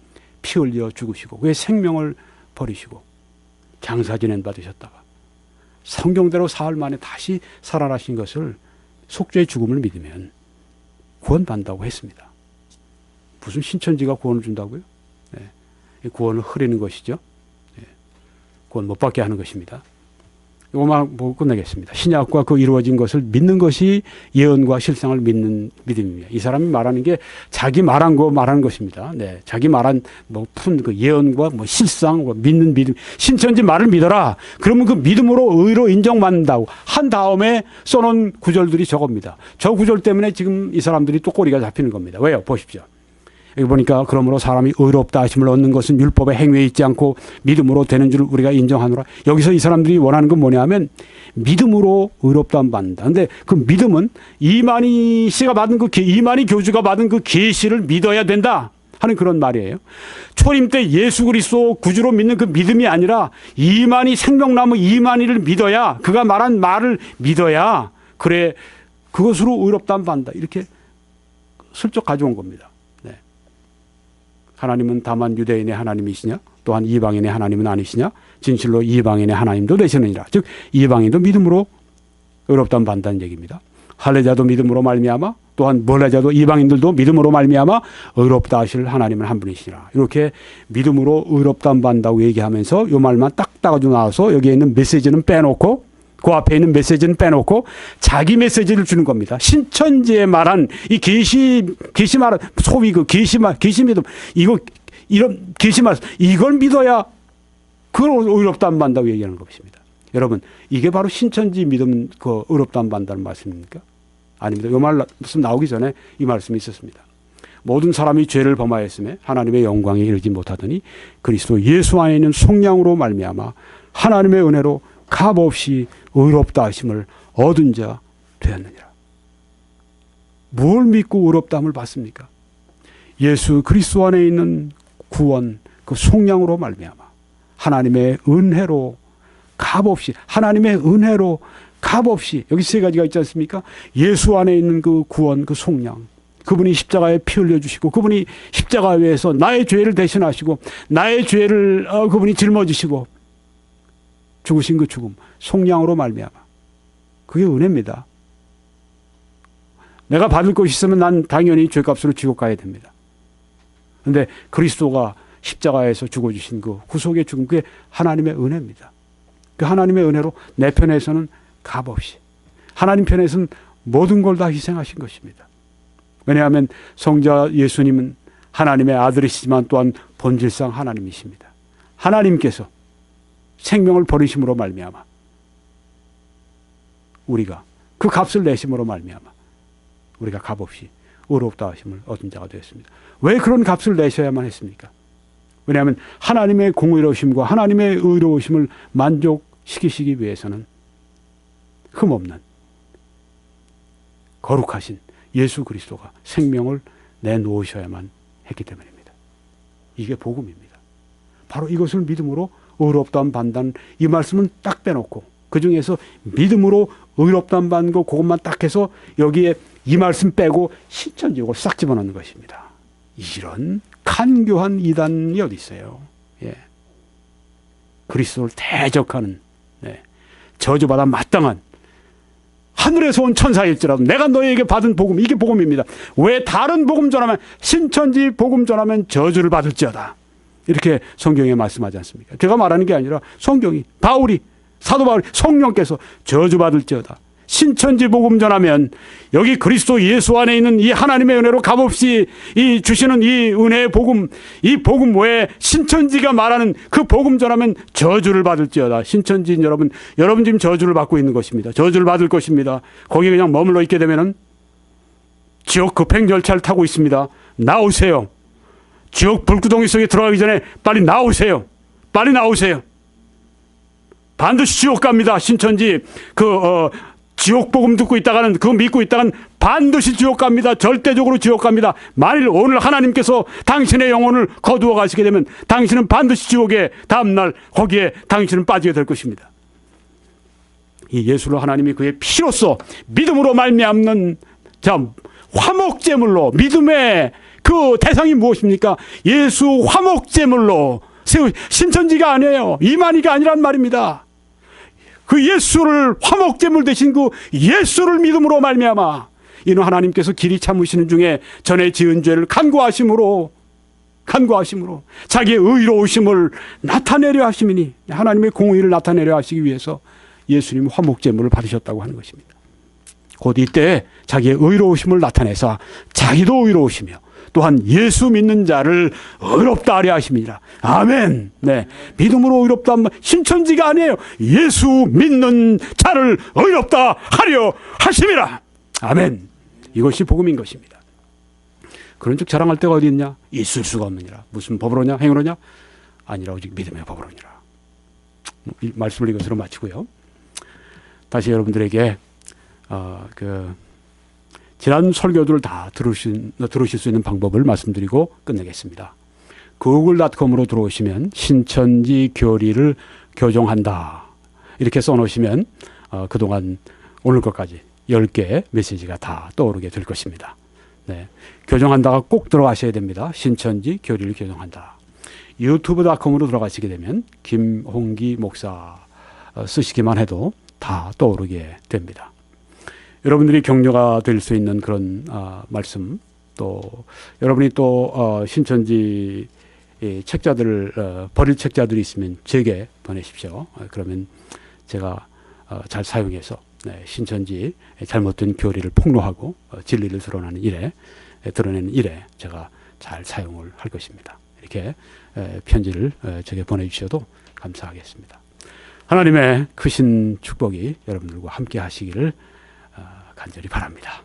피 흘려 죽으시고 그의 생명을 버리시고 장사 지낸 바 되셨다가 성경대로 사흘 만에 다시 살아나신 것을 속죄의 죽음을 믿으면 구원받는다고 했습니다. 무슨 신천지가 구원을 준다고요? 네. 구원을 흐리는 것이죠. 네. 구원 못 받게 하는 것입니다. 이거만 보고 끝내겠습니다. 신약과 그 이루어진 것을 믿는 것이 예언과 실상을 믿는 믿음입니다. 이 사람이 말하는 게 자기 말한 거 말하는 것입니다. 네, 자기 말한 푼 그 예언과 실상, 믿는 믿음. 신천지 말을 믿어라. 그러면 그 믿음으로 의로 인정받는다고 한 다음에 써놓은 구절들이 저겁니다. 저 구절 때문에 지금 이 사람들이 또 꼬리가 잡히는 겁니다. 왜요? 보십시오. 여기 보니까 그러므로 사람이 의롭다 하심을 얻는 것은 율법의 행위에 있지 않고 믿음으로 되는 줄 우리가 인정하노라. 여기서 이 사람들이 원하는 건 뭐냐면 믿음으로 의롭다함 받는다. 근데 그 믿음은 이만희 씨가 받은 이만희 교주가 받은 그 계시를 믿어야 된다 하는 그런 말이에요. 초림 때 예수 그리스도 구주로 믿는 그 믿음이 아니라 이만희 생명나무 이만희를 믿어야, 그가 말한 말을 믿어야 그래 그것으로 의롭다함 받는다. 이렇게 슬쩍 가져온 겁니다. 네. 하나님은 다만 유대인의 하나님이시냐? 또한 이방인의 하나님은 아니시냐? 진실로 이방인의 하나님도 되시느니라. 즉 이방인도 믿음으로 의롭다함 받는다는 얘기입니다. 할례자도 믿음으로 말미암아, 또한 몰레자도 이방인들도 믿음으로 말미암아 의롭다 하실 하나님은 한 분이시라. 이렇게 믿음으로 의롭다함 받는다고 얘기하면서 이 말만 딱 따가지고 나와서 여기에 있는 메시지는 빼놓고, 그 앞에 있는 메시지는 빼놓고 자기 메시지를 주는 겁니다. 신천지에 말한 이 계시 말한 소위 그 계시 믿음, 이거 이런 계시 말 이걸 믿어야 그걸 의롭다함 받는다고 얘기하는 것입니다. 여러분, 이게 바로 신천지 믿음 그 의롭다함 받는다는 말씀입니까? 아닙니다. 이 말씀 나오기 전에 이 말씀이 있었습니다. 모든 사람이 죄를 범하였음에 하나님의 영광에 이르지 못하더니 그리스도 예수 안에 있는 속량으로 말미암아 하나님의 은혜로 값없이 의롭다 하심을 얻은 자 되었느니라. 뭘 믿고 의롭다함을 받습니까? 예수 그리스도 안에 있는 구원, 그 속량으로 말미암아 하나님의 은혜로 값없이, 하나님의 은혜로 값없이, 여기 세 가지가 있지 않습니까? 예수 안에 있는 그 구원, 그 속량, 그분이 십자가에 피 흘려주시고, 그분이 십자가 위에서 나의 죄를 대신하시고, 나의 죄를 그분이 짊어지시고 죽으신 그 죽음, 속량으로 말미암아, 그게 은혜입니다. 내가 받을 것이 있으면 난 당연히 죄값으로 지옥 가야 됩니다. 그런데 그리스도가 십자가에서 죽어주신 그 구속의 죽음, 그게 하나님의 은혜입니다. 그 하나님의 은혜로 내 편에서는 값없이, 하나님 편에서는 모든 걸 다 희생하신 것입니다. 왜냐하면 성자 예수님은 하나님의 아들이시지만 또한 본질상 하나님이십니다. 하나님께서 생명을 버리심으로 말미암아 우리가 그 값을 내심으로 말미암아 우리가 값없이 의롭다 하심을 얻은 자가 되었습니다. 왜 그런 값을 내셔야만 했습니까? 왜냐하면 하나님의 공의로우심과 하나님의 의로우심을 만족시키시기 위해서는 흠없는 거룩하신 예수 그리스도가 생명을 내놓으셔야만 했기 때문입니다. 이게 복음입니다. 바로 이것을 믿음으로 의롭다함 받는 이 말씀은 딱 빼놓고 그 중에서 믿음으로 의롭다함 받는 거 그것만 딱 해서 여기에 이 말씀 빼고 신천지욕을 싹 집어넣는 것입니다. 이런 간교한 이단이 어디 있어요. 예. 그리스도를 대적하는, 저주받아 마땅한 하늘에서 온 천사일지라도 내가 너희에게 받은 복음, 이게 복음입니다. 왜 다른 복음 전하면, 신천지 복음 전하면 저주를 받을지어다, 이렇게 성경에 말씀하지 않습니까? 제가 말하는 게 아니라 성경이, 사도 바울이, 성령께서 저주받을지어다, 신천지 복음 전하면 여기 그리스도 예수 안에 있는 이 하나님의 은혜로 값없이 이 주시는 이 은혜의 복음, 이 복음 외에 신천지가 말하는 그 복음 전하면 저주를 받을지어다. 신천지인 여러분 지금 저주를 받고 있는 것입니다. 저주를 받을 것입니다. 거기 그냥 머물러 있게 되면은 지옥 급행 열차를 타고 있습니다. 나오세요. 지옥 불구덩이 속에 들어가기 전에 빨리 나오세요. 빨리 나오세요. 반드시 지옥 갑니다. 신천지 지옥 복음 듣고 있다가는, 그거 믿고 있다가는 반드시 지옥 갑니다. 절대적으로 지옥 갑니다. 만일 오늘 하나님께서 당신의 영혼을 거두어 가시게 되면 당신은 반드시 지옥에 다음날 거기에 당신은 빠지게 될 것입니다. 이 예수를 하나님이 그의 피로써 믿음으로 말미암는 화목제물로, 믿음의 그 대상이 무엇입니까? 예수 화목제물로 신천지가 아니에요. 이만희가 아니란 말입니다. 그 예수를 화목제물 되신 그 예수를 믿음으로 말미암아 이는 하나님께서 길이 참으시는 중에 전에 지은 죄를 간구하심으로 자기의 의로우심을 나타내려 하심이니, 하나님의 공의를 나타내려 하시기 위해서 예수님 화목제물을 받으셨다고 하는 것입니다. 곧 이때 자기의 의로우심을 나타내사 자기도 의로우시며 또한 예수 믿는 자를 의롭다 하려 하심이라. 아멘. 네, 믿음으로 의롭다 하면 신천지가 아니에요. 예수 믿는 자를 의롭다 하려 하심이라. 아멘. 이것이 복음인 것입니다. 그런 즉 자랑할 데가 어디 있냐? 있을 수가 없느니라. 무슨 법으로냐? 행위로냐? 아니라 오직 믿음의 법으로니라. 이 말씀을 이것으로 마치고요. 다시 여러분들에게 지난 설교들을 다 들으실 수 있는 방법을 말씀드리고 끝내겠습니다. google.com으로 들어오시면 신천지 교리를 교정한다 이렇게 써놓으시면 그동안 오늘 것까지 10개의 메시지가 다 떠오르게 될 것입니다. 네, 교정한다가 꼭 들어가셔야 됩니다. 신천지 교리를 교정한다. 유튜브.com으로 들어가시게 되면 김홍기 목사 쓰시기만 해도 다 떠오르게 됩니다. 여러분들이 격려가 될 수 있는 그런 말씀, 또 여러분이 또 신천지 책자들을 버릴 책자들이 있으면 제게 보내십시오. 그러면 제가 잘 사용해서 신천지 잘못된 교리를 폭로하고 진리를 드러내는 일에 제가 잘 사용을 할 것입니다. 이렇게 편지를 제게 보내주셔도 감사하겠습니다. 하나님의 크신 축복이 여러분들과 함께 하시기를 간절히 바랍니다.